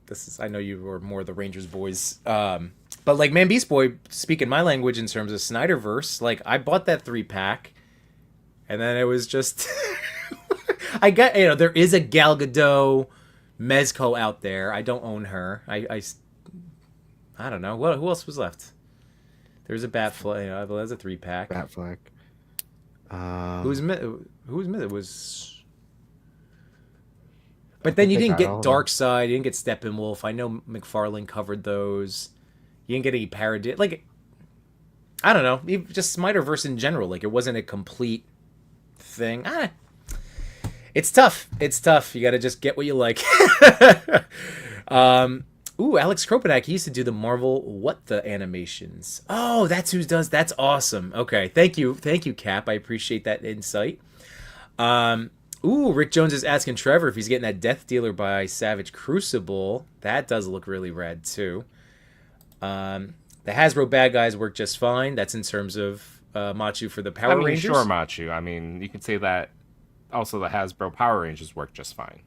This is. I know you were more the Rangers boys. But like Man Beast Boy, speaking my language in terms of Snyderverse, like I bought that 3-pack, and then it was just. I got there is a Gal Gadot Mezco out there. I don't own her. I don't know who else was left. There's a Batfleck. There's a 3-pack. Batfleck. Who was it was. But then you didn't get Darkseid, you didn't get Steppenwolf. I know McFarlane covered those. You didn't get any parody. Like, I don't know. Just Snyderverse in general. Like, it wasn't a complete thing. It's tough. It's tough. You got to just get what you like. Alex Kropanak, he used to do the Marvel What the animations. Oh, that's who does. That's awesome. Okay, thank you, Cap. I appreciate that insight. Rick Jones is asking Trevor if he's getting that Death Dealer by Savage Crucible. That does look really rad too. The Hasbro bad guys work just fine. That's in terms of Machu for the Power Rangers. Sure, Machu. I mean, you could say that. Also, the Hasbro Power Rangers work just fine.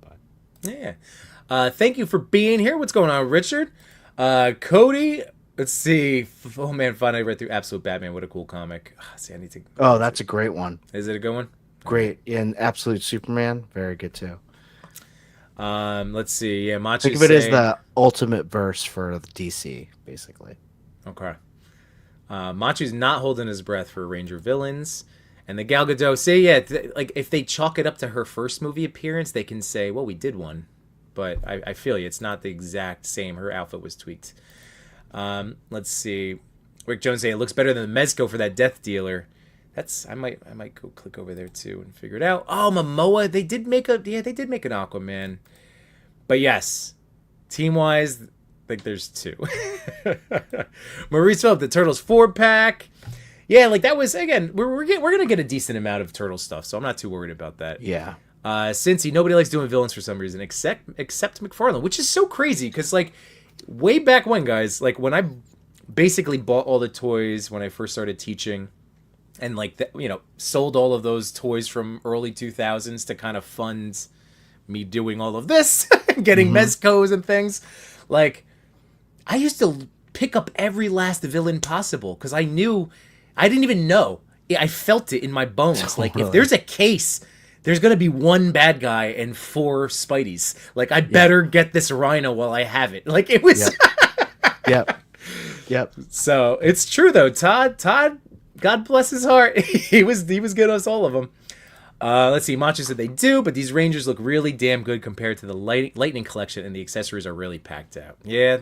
But yeah. Thank you for being here. What's going on, Richard? Cody. Let's see. Oh man, finally read through Absolute Batman. What a cool comic. I need to. Oh, that's a great one. Is it a good one? Great. And Absolute Superman, very good too. Let's see. Yeah, Machu. Think of it as the ultimate verse for the DC, basically. Okay. Machu's not holding his breath for Ranger villains, and the Gal Gadot. Like if they chalk it up to her first movie appearance, they can say, "Well, we did one," but I feel you. It's not the exact same. Her outfit was tweaked. Let's see. Rick Jones saying it looks better than the Mezco for that Death Dealer. I might go click over there too and figure it out. Oh, Momoa, they did make an Aquaman. But yes, team wise, like there's two. Maurice Phillip, the Turtles 4-pack. Yeah, like that was again. We're gonna get a decent amount of Turtle stuff, so I'm not too worried about that. Yeah. Cincy, nobody likes doing villains for some reason except McFarlane, which is so crazy because like way back when, guys, like when I basically bought all the toys when I first started teaching. And like sold all of those toys from early 2000s to kind of fund me doing all of this, getting Mezcos and things. Like, I used to pick up every last villain possible because I didn't even know. I felt it in my bones. Like, if there's a case, there's gonna be one bad guy and 4 Spideys. Like, I better get this Rhino while I have it. Like, it was. Yep. So it's true though, Todd. God bless his heart. he was good us all of them. Let's see. Macho said they do, but these Rangers look really damn good compared to the Lightning collection, and the accessories are really packed out. Yeah.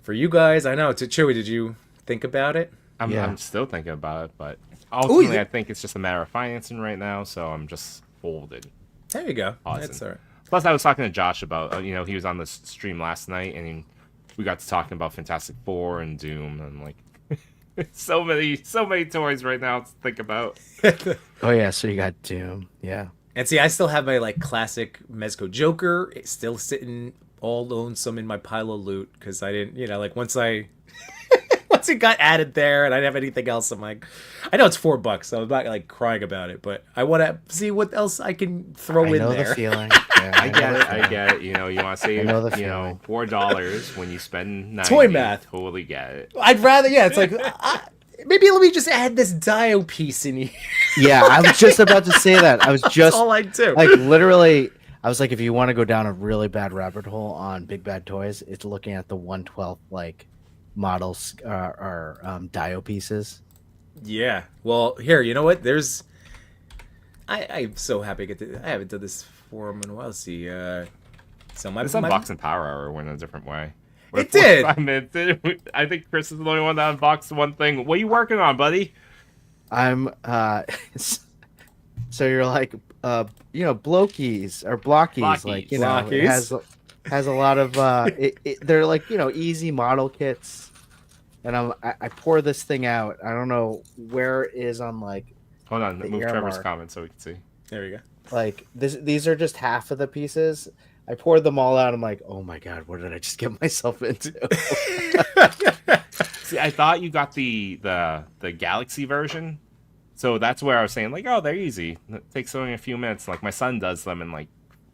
For you guys, I know. Chewy, did you think about it? I'm still thinking about it, but ultimately I think it's just a matter of financing right now, so I'm just folded. There you go. Awesome. That's all right. Plus, I was talking to Josh about, he was on the stream last night, and we got to talking about Fantastic Four and Doom, and I'm like, so many toys right now to think about. Oh yeah, so you got Doom, yeah. And see, I still have my like classic Mezco Joker. It's still sitting all lonesome in my pile of loot because I didn't, like once it got added there and I didn't have anything else, I'm like, I know it's $4, so I'm not like crying about it, but I want to see what else I can throw in there. I know the feeling. Yeah, I get it. You want to save, $4 when you spend $90. Toy math. Totally get it. I'd rather, it's like, maybe let me just add this Dio piece in here. Yeah, I was just about to say that. I was just That's all I do. Like literally, I was like, if you want to go down a really bad rabbit hole on Big Bad Toys, it's looking at the 1/12 like models or Dio pieces. Yeah. Well, here, you know what? I'm so happy to get I haven't done this for him in a while. Let's see. So this unboxing Power Hour went a different way. It did. I think Chris is the only one that unboxed one thing. What are you working on, buddy? I'm so you're like blokies or blockies, like Blockies. it has has a lot of they're like, easy model kits, and I pour this thing out. I don't know where it is on like. Hold on, move Trevor's mark. comment so we can see. There we go. Like these are just half of the pieces. I poured them all out. I'm like, oh my god, what did I just get myself into? See, I thought you got the Galaxy version, so that's where I was saying like, oh, they're easy. It takes only a few minutes. Like my son does them in like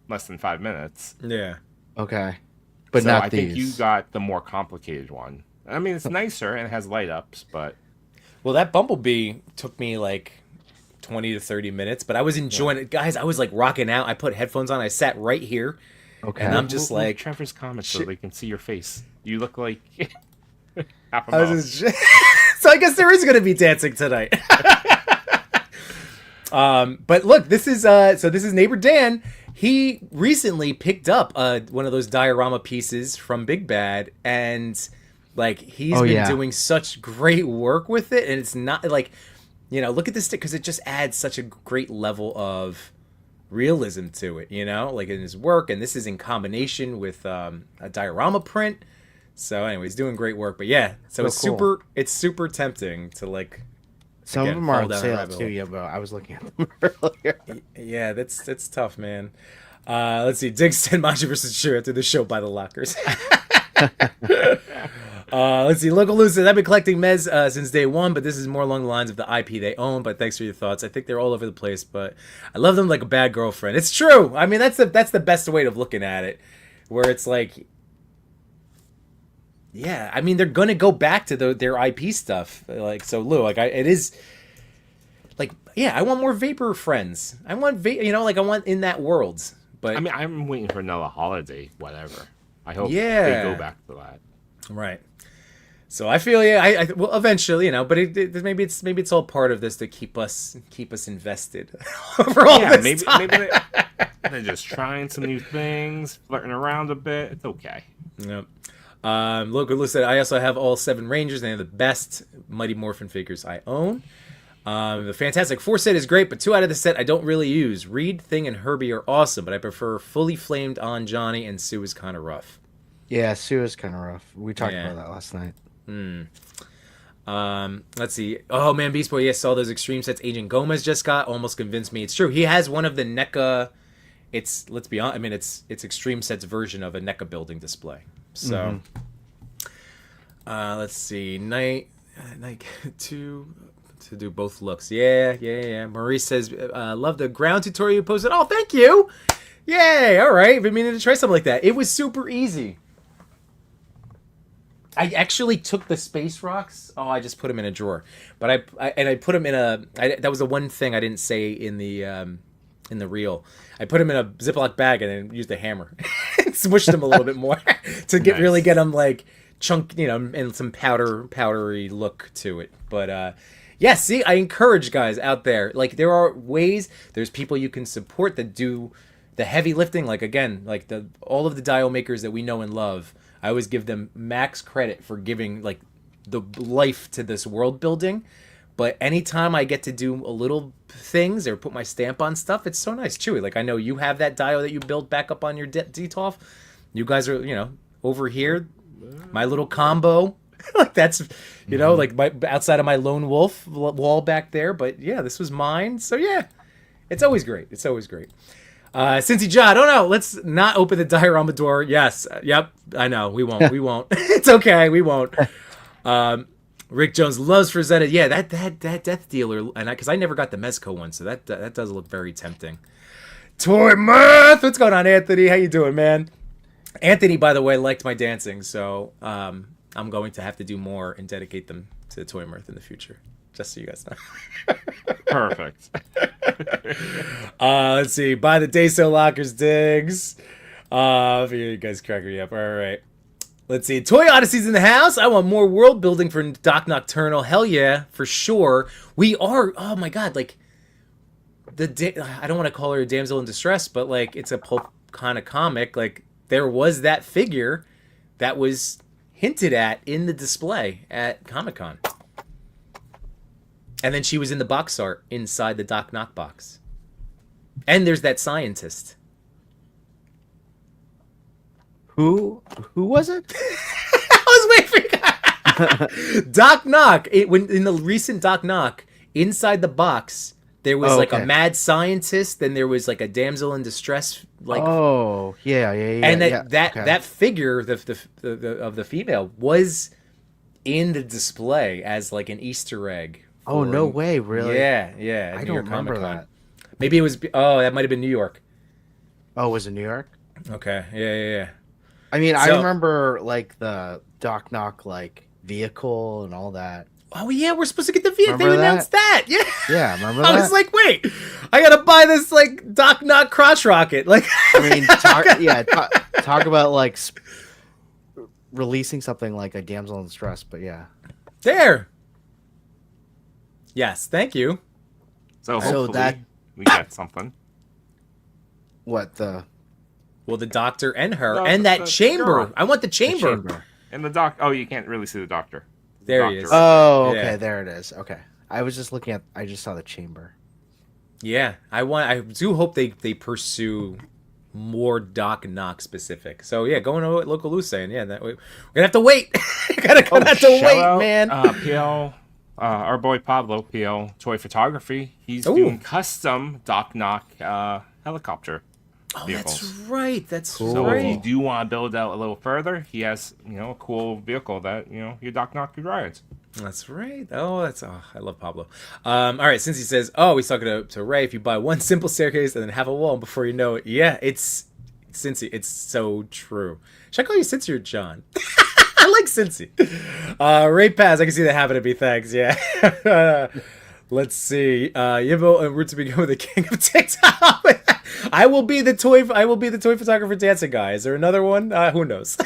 less than 5 minutes. Yeah. Okay, but so not I these. think you got the more complicated one. I mean, it's nicer and it has light ups, but well, that Bumblebee took me like 20 to 30 minutes, but I was enjoying it, guys. I was like rocking out. I put headphones on. I sat right here. Okay. And I'm just like Trevor's comments so they can see your face. You look like half a so I guess there is going to be dancing tonight. But look, this is neighbor Dan. He recently picked up one of those diorama pieces from Big Bad, and like he's been doing such great work with it, and it's not like, look at this stick because it just adds such a great level of realism to it, like in his work, and this is in combination with a diorama print. So anyways, doing great work. But yeah, so it's super tempting to like some of them are on sale too. Yeah, but I was looking at them earlier. Yeah, that's tough, man. Let's see. Diggs said Machi vs. Sure after the show by the lockers. Let's see. Local Lou says, I've been collecting Mez since day one, but this is more along the lines of the IP they own. But thanks for your thoughts. I think they're all over the place, but I love them like a bad girlfriend. It's true. I mean, that's the best way of looking at it, where it's like, yeah, I mean, they're gonna go back to their IP stuff. Like, so Lou, like, it is like, yeah, I want more Vapor friends. I want I want in that world. But I mean, I'm waiting for another holiday, whatever. I hope they go back to that. Right. So I feel I well eventually, but maybe it's all part of this to keep us invested for all this time. Maybe they're just trying some new things, flirting around a bit. It's okay. Yep. Local Lou said, I also have all 7 Rangers. They are the best Mighty Morphin figures I own. The Fantastic Four set is great, but 2 out of the set I don't really use. Reed, Thing, and Herbie are awesome, but I prefer fully flamed on Johnny, and Sue is kind of rough. Yeah, Sue is kind of rough. We talked about that last night. Let's see. Oh man, Beast Boy, yes, saw those extreme sets Agent Gomez just got. Almost convinced me it's true. He has one of the NECA. Let's be honest. I mean, it's extreme sets version of a NECA building display. So, let's see. Night 2 to do both looks. Yeah. Maurice says, love the ground tutorial you posted. Oh, thank you. Yay. All right. Been meaning to try something like that. It was super easy. I actually took the space rocks. Oh, I just put them in a drawer, but I put them in that was the one thing I didn't say in the reel. I put them in a Ziploc bag and then used a hammer and smushed them a little bit more to really get them like chunk, and some powdery look to it. But yeah, see, I encourage guys out there. Like there are ways. There's people you can support that do the heavy lifting. Like again, like all of the dial makers that we know and love. I always give them max credit for giving like the life to this world building. But anytime I get to do a little things or put my stamp on stuff, it's so nice. Chewy, like I know you have that dial that you built back up on your DTOF. You guys are, over here, my little combo. Like that's, like outside of my lone wolf wall back there. But yeah, this was mine. So yeah, it's always great. Cincy Ja, I don't know. Let's not open the diorama door. Yes. Yep. I know. We won't. It's okay. We won't. Rick Jones loves Frazetta. Yeah, that Death Dealer, and because I never got the Mezco one, so that does look very tempting. Toy Mirth, what's going on, Anthony? How you doing, man? Anthony, by the way, liked my dancing, so I'm going to have to do more and dedicate them to Toy Mirth in the future. Just so you guys know. Perfect. Let's see. Buy the day sale lockers, Diggs. You guys crack me up. All right. Let's see. Toy Odyssey's in the house. I want more world building for Doc Nocturnal. Hell yeah, for sure. We are. Oh my god. Like I don't want to call her a damsel in distress, but like it's a pulp kind of comic. Like there was that figure that was hinted at in the display at Comic-Con. And then she was in the box art inside the Doc Knock box. And there's that scientist. Who was it? I was waiting for Doc Knock. When in the recent Doc Knock, inside the box, there was like a mad scientist, then there was like a damsel in distress, like yeah, and that figure of the female was in the display as like an Easter egg. Oh no way, really? Yeah. I don't remember that. Maybe it was. Oh, that might have been New York. Oh, was it New York? Okay. Yeah. I mean, I remember like the Doc Knock like vehicle and all that. Oh yeah, we're supposed to get the vehicle. They announced that. Yeah, remember that? I was like, wait, I gotta buy this like Doc Knock crotch rocket. Like, I mean, talk about like releasing something like a damsel in distress. But yeah, there. Yes, thank you. So hopefully we get something. What the? Well, the doctor and her and that chamber. Girl. I want the chamber. And the doc. Oh, you can't really see the doctor. There he is. Oh, okay, Yeah. there it is. Okay, I was just looking at. I just saw the chamber. Yeah, I do hope they pursue more Doc Knock specific. So yeah, going to what Local Lou's saying. Yeah, we're gonna have to wait. Gonna have to wait, out, man. PL, our boy Pablo, PL Toy Photography. He's doing custom Doc Knock helicopter. Oh, vehicles. that's right. That's Cool. So right. if you do want to build out a little further, he has a cool vehicle that your Doc Knock could ride. That's right. I love Pablo. All right, since he says, he's talking to Ray. If you buy one simple staircase and then have a wall before you know it, yeah, it's Cincy. It's so true. Should I call you Cincy or John? I like Cincy. Ray Paz, I can see that happening to me. Thanks. Yeah. Let's see. Yimbo and Root to become the king of TikTok. I will be the toy photographer dancing guy. Is there another one? Who knows?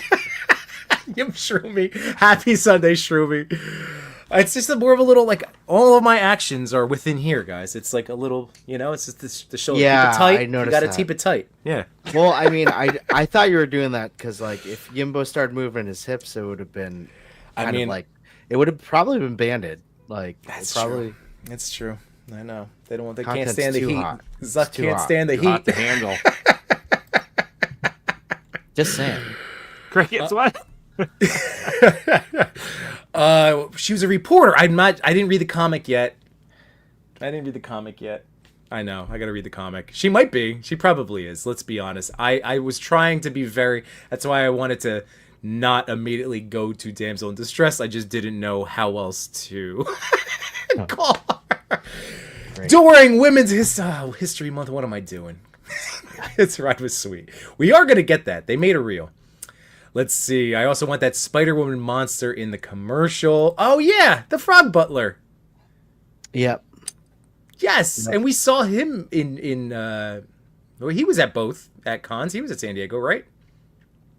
Yim Shroomy. Happy Sunday, Shroomy. It's just more of a little, like, all of my actions are within here, guys. It's like a little, it's just the shoulder. Yeah, keep it tight. I noticed You gotta that. keep it tight. Yeah. Well, I mean, I thought you were doing that because like if Yimbo started moving his hips, it would have been it would have probably been banded. Like That's probably. true. It's true. I know. They can't Content's stand the too heat. hot. Zuck too can't hot. stand the Too hot heat. to handle. Just saying. Crickets, what? She was a reporter. I didn't read the comic yet. I know. I gotta read the comic. She might be. She probably is. Let's be honest. I was trying to be very. That's why I wanted to not immediately go to damsel in distress. I just didn't know how else to call her. During Women's History Month. What am I doing? It's right was sweet. We are gonna get that. They made it real. Let's see. I also want that Spider-Woman monster in the commercial. Oh yeah, the Frog Butler. Yep. Yes, and we saw him in well, he was at both at cons. He was at San Diego, right?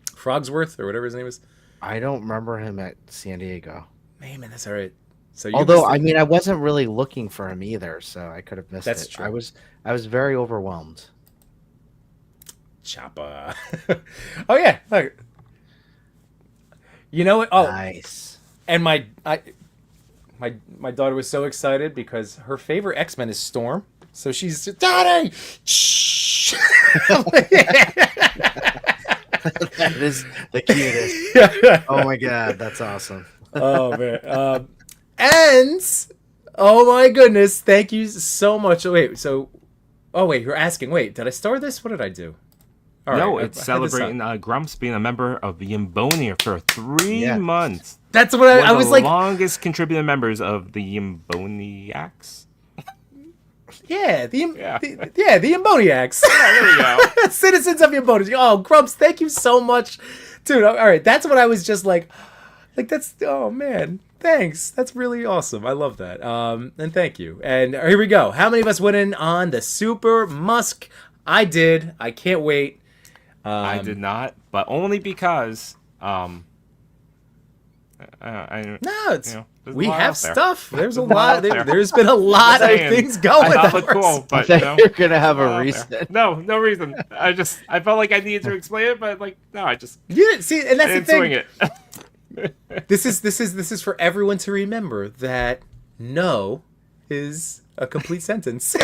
Frogsworth or whatever his name is. I don't remember him at San Diego. Man, that's all right. So Although I mean, I wasn't really looking for him either, so I could have missed That's it. true. I was very overwhelmed. Choppa. Oh yeah. Look. You know what? Oh, Nice. and my daughter was so excited because her favorite X-Men is Storm. So she's Daddy. Shh. That is the cutest. Oh my god, that's awesome. Oh man. And oh my goodness, thank you so much. Wait, you're asking. Wait, did I start this? What did I do? All No, right, it's I had this celebrating Grumps being a member of the Yimbonia for 3 months. That's what I was like. Longest contributing members of the Yimboniacs. Yeah, the Yamboniacs. There we go. Citizens of Yambonia. Oh, Grumps, thank you so much, dude. All right, that's what I was just like that's. Oh man, thanks. That's really awesome. I love that. And thank you. And here we go. How many of us went in on the Super Musk? I did. I can't wait. I did not, but only because No, it's there's a we lot have out there. stuff. There's a There's a lot lot. out there. There's been a lot of saying. things going I thought on. it cool, I but thought you're gonna have a reason. no reason. I felt like I needed to explain it, but no, I You didn't see, and I that's the didn't thing. swing it. This is for everyone to remember that no is a complete sentence. No,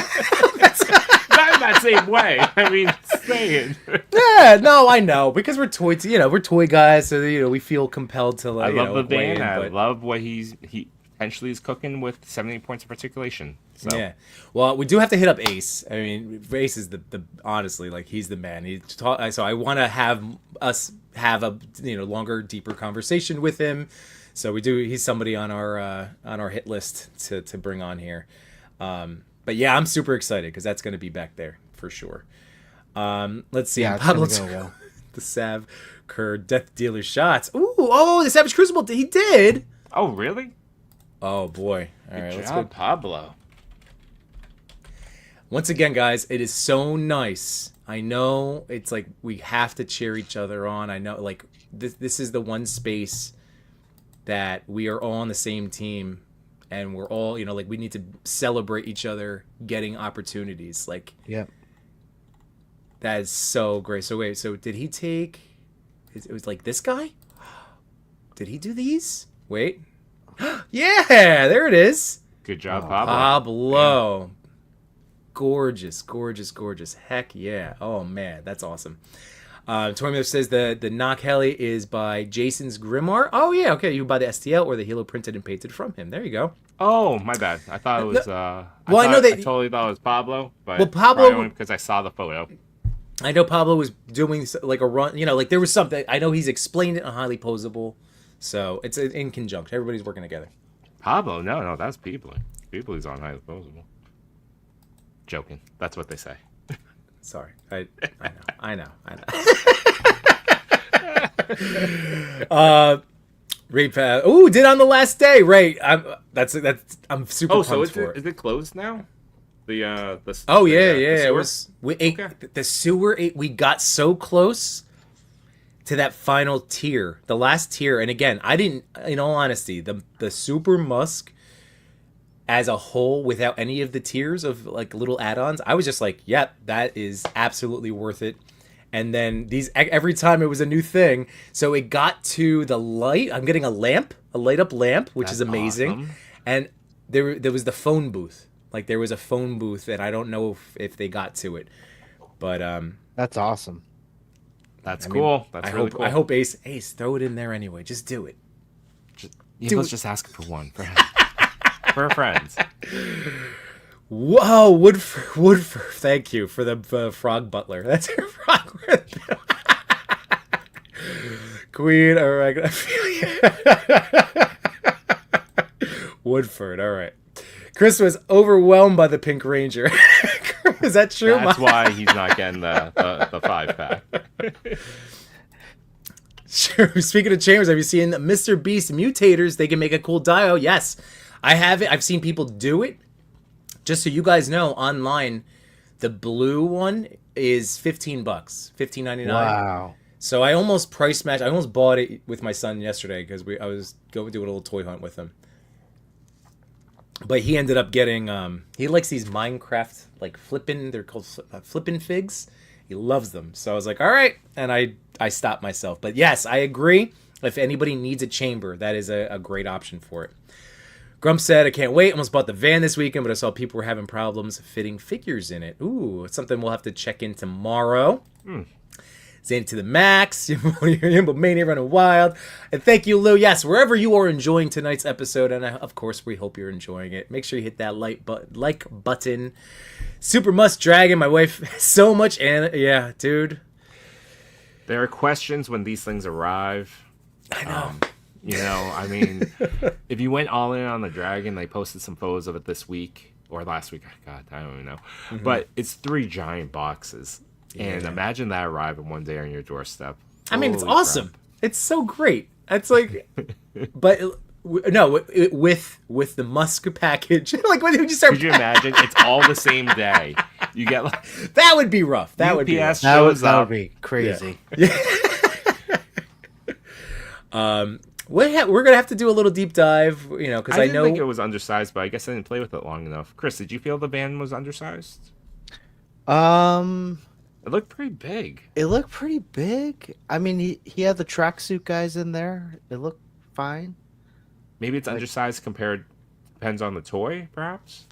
that same way. I mean, saying. Yeah, no, I know because we're toy guys, so we feel compelled to. I love the van. I love what he potentially is cooking with 70 points of articulation. So. Yeah, well, we do have to hit up Ace. I mean, Ace is the honestly, like, he's the man. So I want to have us have a longer, deeper conversation with him. So we do. He's somebody on our hit list to bring on here. But yeah, I'm super excited because that's going to be back there for sure. Let's see. Yeah, Pablo, it's gonna go well. The Sav Kerr Death Dealer shots. Ooh, oh, the Savage Crucible. He did. Oh, really? Oh boy. All right, let's go. Pablo. Once again, guys, it is so nice. I know it's like we have to cheer each other on. I know, like, this is the one space that we are all on the same team, and we're all, like, we need to celebrate each other getting opportunities. Like, Yeah. that is so great. So wait, so did he take? It was like this guy. Did he do these? Wait. Yeah, there it is. Good job, Pablo. Pablo. Yeah. Gorgeous, gorgeous, gorgeous. Heck yeah. Oh, man, that's awesome. Tormio says the Knock Heli is by Jason's Grimar. Oh, yeah, okay. You buy the STL or the Hilo printed and painted from him. There you go. Oh, my bad. I thought it was... I totally thought it was Pablo, but Pablo... only because I saw the photo. I know Pablo was doing, like, a run... like, there was something... I know he's explained it on Highly Posable, so it's in conjunction. Everybody's working together. Pablo? No, that's People. People is on Highly Posable. Joking. That's what they say. Sorry. I know. Rape. Ooh, did on the last day. Right. I'm super pumped for it. Is it closed now? The Oh yeah. the sewer? It was the sewer. We got so close to that final tier, the last tier. And again, I didn't. In all honesty, the Super Musk as a whole, without any of the tiers of, like, little add-ons, I was just like, yep, that is absolutely worth it. And then every time it was a new thing. So it got to the light. I'm getting a light up lamp, which is amazing. Awesome. And there was the phone booth. Like, there was a phone booth, and I don't know if they got to it. But That's awesome. That's cool. That's really cool. I hope Ace, throw it in there anyway. Just do it. Let's just ask for one. For friends. Whoa, Woodford, thank you for the frog butler. That's her frog. Queen Arachnophobia. Woodford, all right. Chris was overwhelmed by the Pink Ranger. Is that true? That's why he's not getting the 5-pack. Sure. Speaking of chambers, have you seen Mr. Beast mutators? They can make a cool dio. Yes, I have it. I've seen people do it. Just so you guys know, online, the blue one is $15, $15.99. Wow. So I almost price matched. I almost bought it with my son yesterday because I was going to do a little toy hunt with him. But he ended up getting. He likes these Minecraft, like, flippin'. They're called flippin' figs. He loves them. So I was like, all right, and I stopped myself. But yes, I agree. If anybody needs a chamber, that is a great option for it. Grump said, I can't wait. Almost bought the van this weekend, but I saw people were having problems fitting figures in it. Ooh, it's something we'll have to check in tomorrow. Zane to the max. Mania running wild. And thank you, Lou. Yes, wherever you are enjoying tonight's episode, and of course, we hope you're enjoying it. Make sure you hit that like button. Super Must Dragon, my wife, so much. And yeah, dude. There are questions when these things arrive. I know. I mean, if you went all in on the dragon, they posted some photos of it this week or last week. God, I don't even know. Mm-hmm. But it's 3 giant boxes. Yeah. And imagine that arriving one day on your doorstep. I mean, it's awesome. Crap. It's so great. It's like, but no, with the Musk package. Like, when you start. Could you imagine? It's all the same day. You get like that would be rough. That would be rough. That would be crazy. Yeah. We're gonna have to do a little deep dive, because I know. Think it was undersized, but I guess I didn't play with it long enough. Chris, did you feel the van was undersized? It looked pretty big. I mean, he had the tracksuit guys in there. It looked fine. Maybe it's undersized compared. Depends on the toy, perhaps.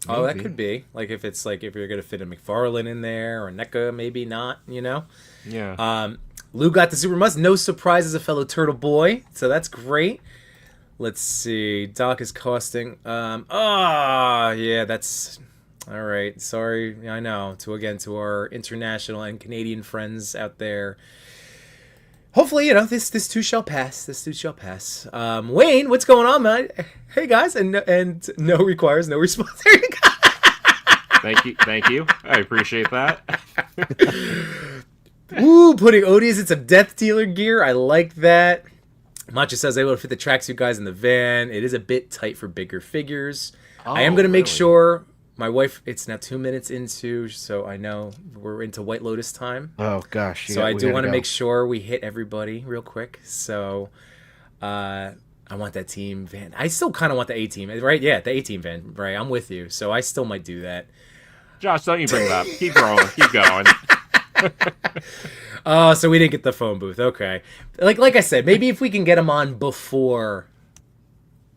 Oh, that could be. Like, if it's like, if you're going to fit a McFarlane in there, or NECA, maybe not, you know? Yeah. Lou got the Super Must. No surprise as a fellow turtle boy. So that's great. Let's see. Doc is costing. Yeah, that's... All right. Sorry. I know. To our international and Canadian friends out there. Hopefully, you know, this too shall pass. This too shall pass. Wayne, what's going on, man? Hey, guys. And no requires no response. There you go. Thank you. I appreciate that. Ooh, putting Odious in some Death Dealer gear. I like that. Macho says able to fit the tracksuit guys in the van. It is a bit tight for bigger figures. I am going to make sure my wife, it's now 2 minutes into, so I know we're into White Lotus time. Oh, gosh. So I do want to make sure we hit everybody real quick. So I want that team van. I still kind of want the A-team, right? Yeah, the A-team van, right? I'm with you. So I still might do that. Josh, don't you bring it up. Keep rolling. Keep going. Oh, so we didn't get the phone booth. Okay. Like I said, maybe if we can get them on before,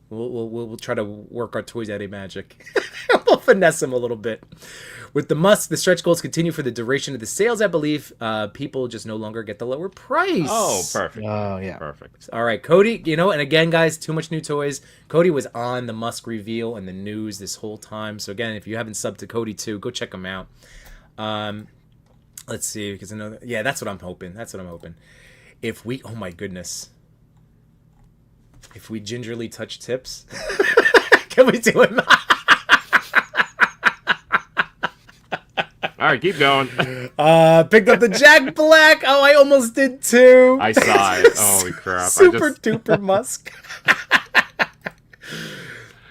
we'll try to work our Toy Daddy magic. We'll finesse them a little bit. With the Musk, the stretch goals continue for the duration of the sales, I believe. People just no longer get the lower price. Oh, perfect. Oh, yeah. Perfect. All right, Cody, you know, and again, guys, too much new toys. Cody was on the Musk reveal and the news this whole time. So again, if you haven't subbed to Cody too, go check him out. Let's see, because I know, yeah, that's what I'm hoping. If we, oh my goodness, if we gingerly touch tips, can we do it? All right, keep going. Picked up the Jack Black. Oh, I almost did too. I saw it. Holy crap. Super duper Musk.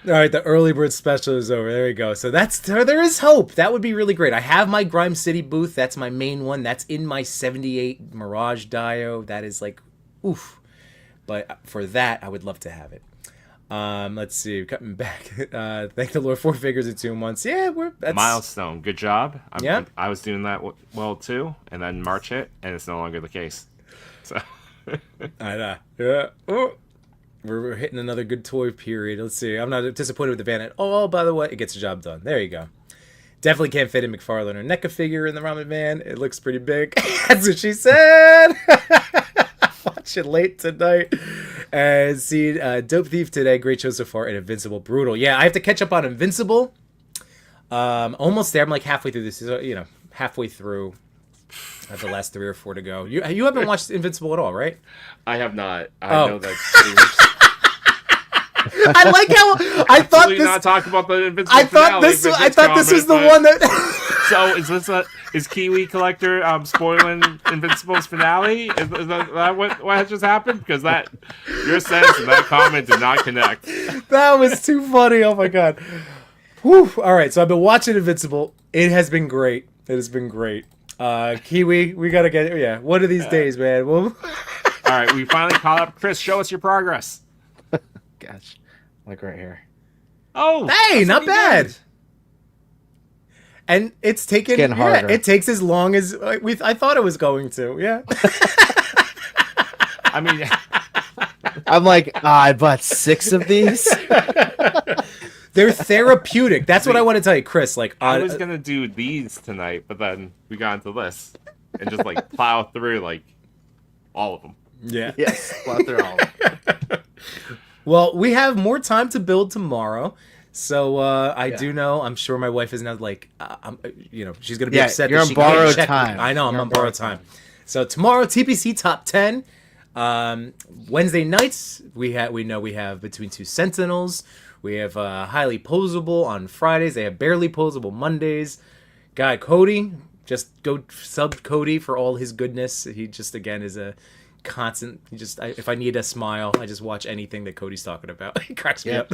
All right, the early bird special is over. There we go. So there is hope. That would be really great. I have my Grime City booth. That's my main one. That's in my 78 Mirage Dio. That is like, oof. But for that, I would love to have it. Let's see. Cutting back. Thank the Lord. 4 figures in 2 months. Yeah, that's milestone. Good job. Yeah. I was doing that well too, and then March hit, and it's no longer the case. So. I know. Yeah. Oh. We're hitting another good toy period. Let's see. I'm not disappointed with the van at all, by the way. It gets the job done. There you go. Definitely can't fit a McFarlane or NECA figure in the ramen van. It looks pretty big. That's what she said. Watch it late tonight. And see Dope Thief today. Great show so far. And Invincible. Brutal. Yeah, I have to catch up on Invincible. Almost there. I'm like halfway through this. You know, halfway through. I have the last 3 or 4 to go. You haven't watched Invincible at all, right? I have not. I know that. I like how I thought this. Not talk about the Invincible. I thought this was the one that. So is Kiwi Collector spoiling Invincible's finale? Is that what just happened? Because that your sense and that comment did not connect. That was too funny. Oh my god. Whew. All right, so I've been watching Invincible. It has been great. Kiwi, we gotta get it. Yeah, one of these days, man. All right, we finally caught up. Chris, show us your progress. Gosh, like right here. Oh, hey, not bad. And it's getting harder. It takes as long as I thought it was going to. Yeah. I mean, I'm like, I bought 6 of these. They're therapeutic. That's what I want to tell you, Chris. Like, I was gonna do these tonight, but then we got into this and just like plow through like all of them. Yeah. Yes, plow through all of them. Well, we have more time to build tomorrow, so I do know. I'm sure my wife is now like, she's gonna be upset. You're that on she borrowed can't check time. I know I'm on borrowed time. So tomorrow, TPC top 10. Wednesday nights we have Between Two Sentinels. We have highly posable on Fridays. They have barely posable Mondays. Guy Cody, just go sub Cody for all his goodness. He just again is a constant. If I need a smile, I just watch anything that Cody's talking about. He cracks me up.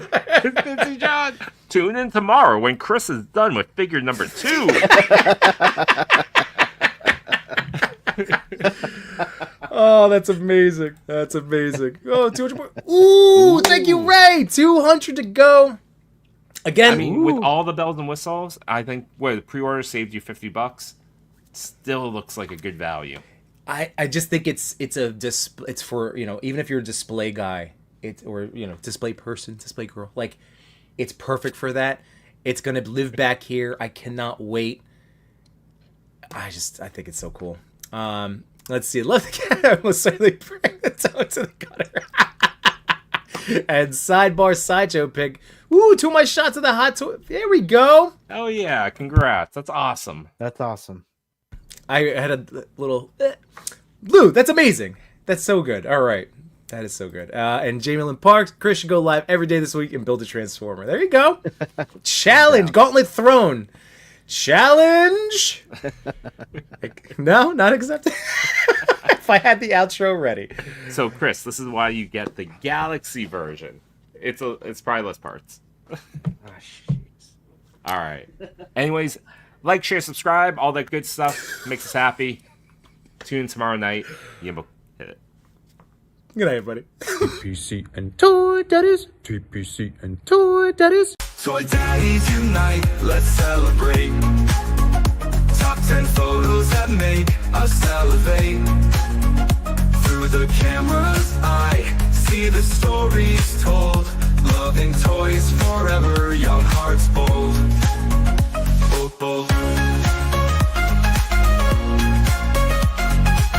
John, tune in tomorrow when Chris is done with figure number 2. Oh, that's amazing. That's amazing. Oh, 200 more. Ooh, thank you, Ray. 200 to go. Again, I mean, with all the bells and whistles, I think the pre-order saved you $50. Still looks like a good value. I just think it's for, even if you're a display guy, display person, display girl, like it's perfect for that. It's gonna live back here. I cannot wait. I think it's so cool. Let's see. Love the cat. I almost certainly bring the toe to the gutter. And sidebar sideshow pick. Ooh, 2 of my shots of the hot toy. There we go. Oh yeah, congrats. That's awesome. That's awesome. I had a little Blue. That's amazing. That's so good. All right. That is so good. And Jamie Lynn Parks, Chris should go live every day this week and build a Transformer. There you go. Challenge. Gauntlet thrown. Challenge. No, not accepted. If I had the outro ready. So, Chris, this is why you get the Galaxy version. It's probably less parts. All right. Anyways, like, share, subscribe, all that good stuff makes us happy. Tune in tomorrow night. Yimbo, hit it. Good night, everybody. TPC and Toy Daddies. TPC and Toy Daddies. Toy Daddies unite, let's celebrate. Top 10 photos that make us salivate. Through the camera's eye, see the stories told. Loving toys forever, young hearts bold. Bold, bold.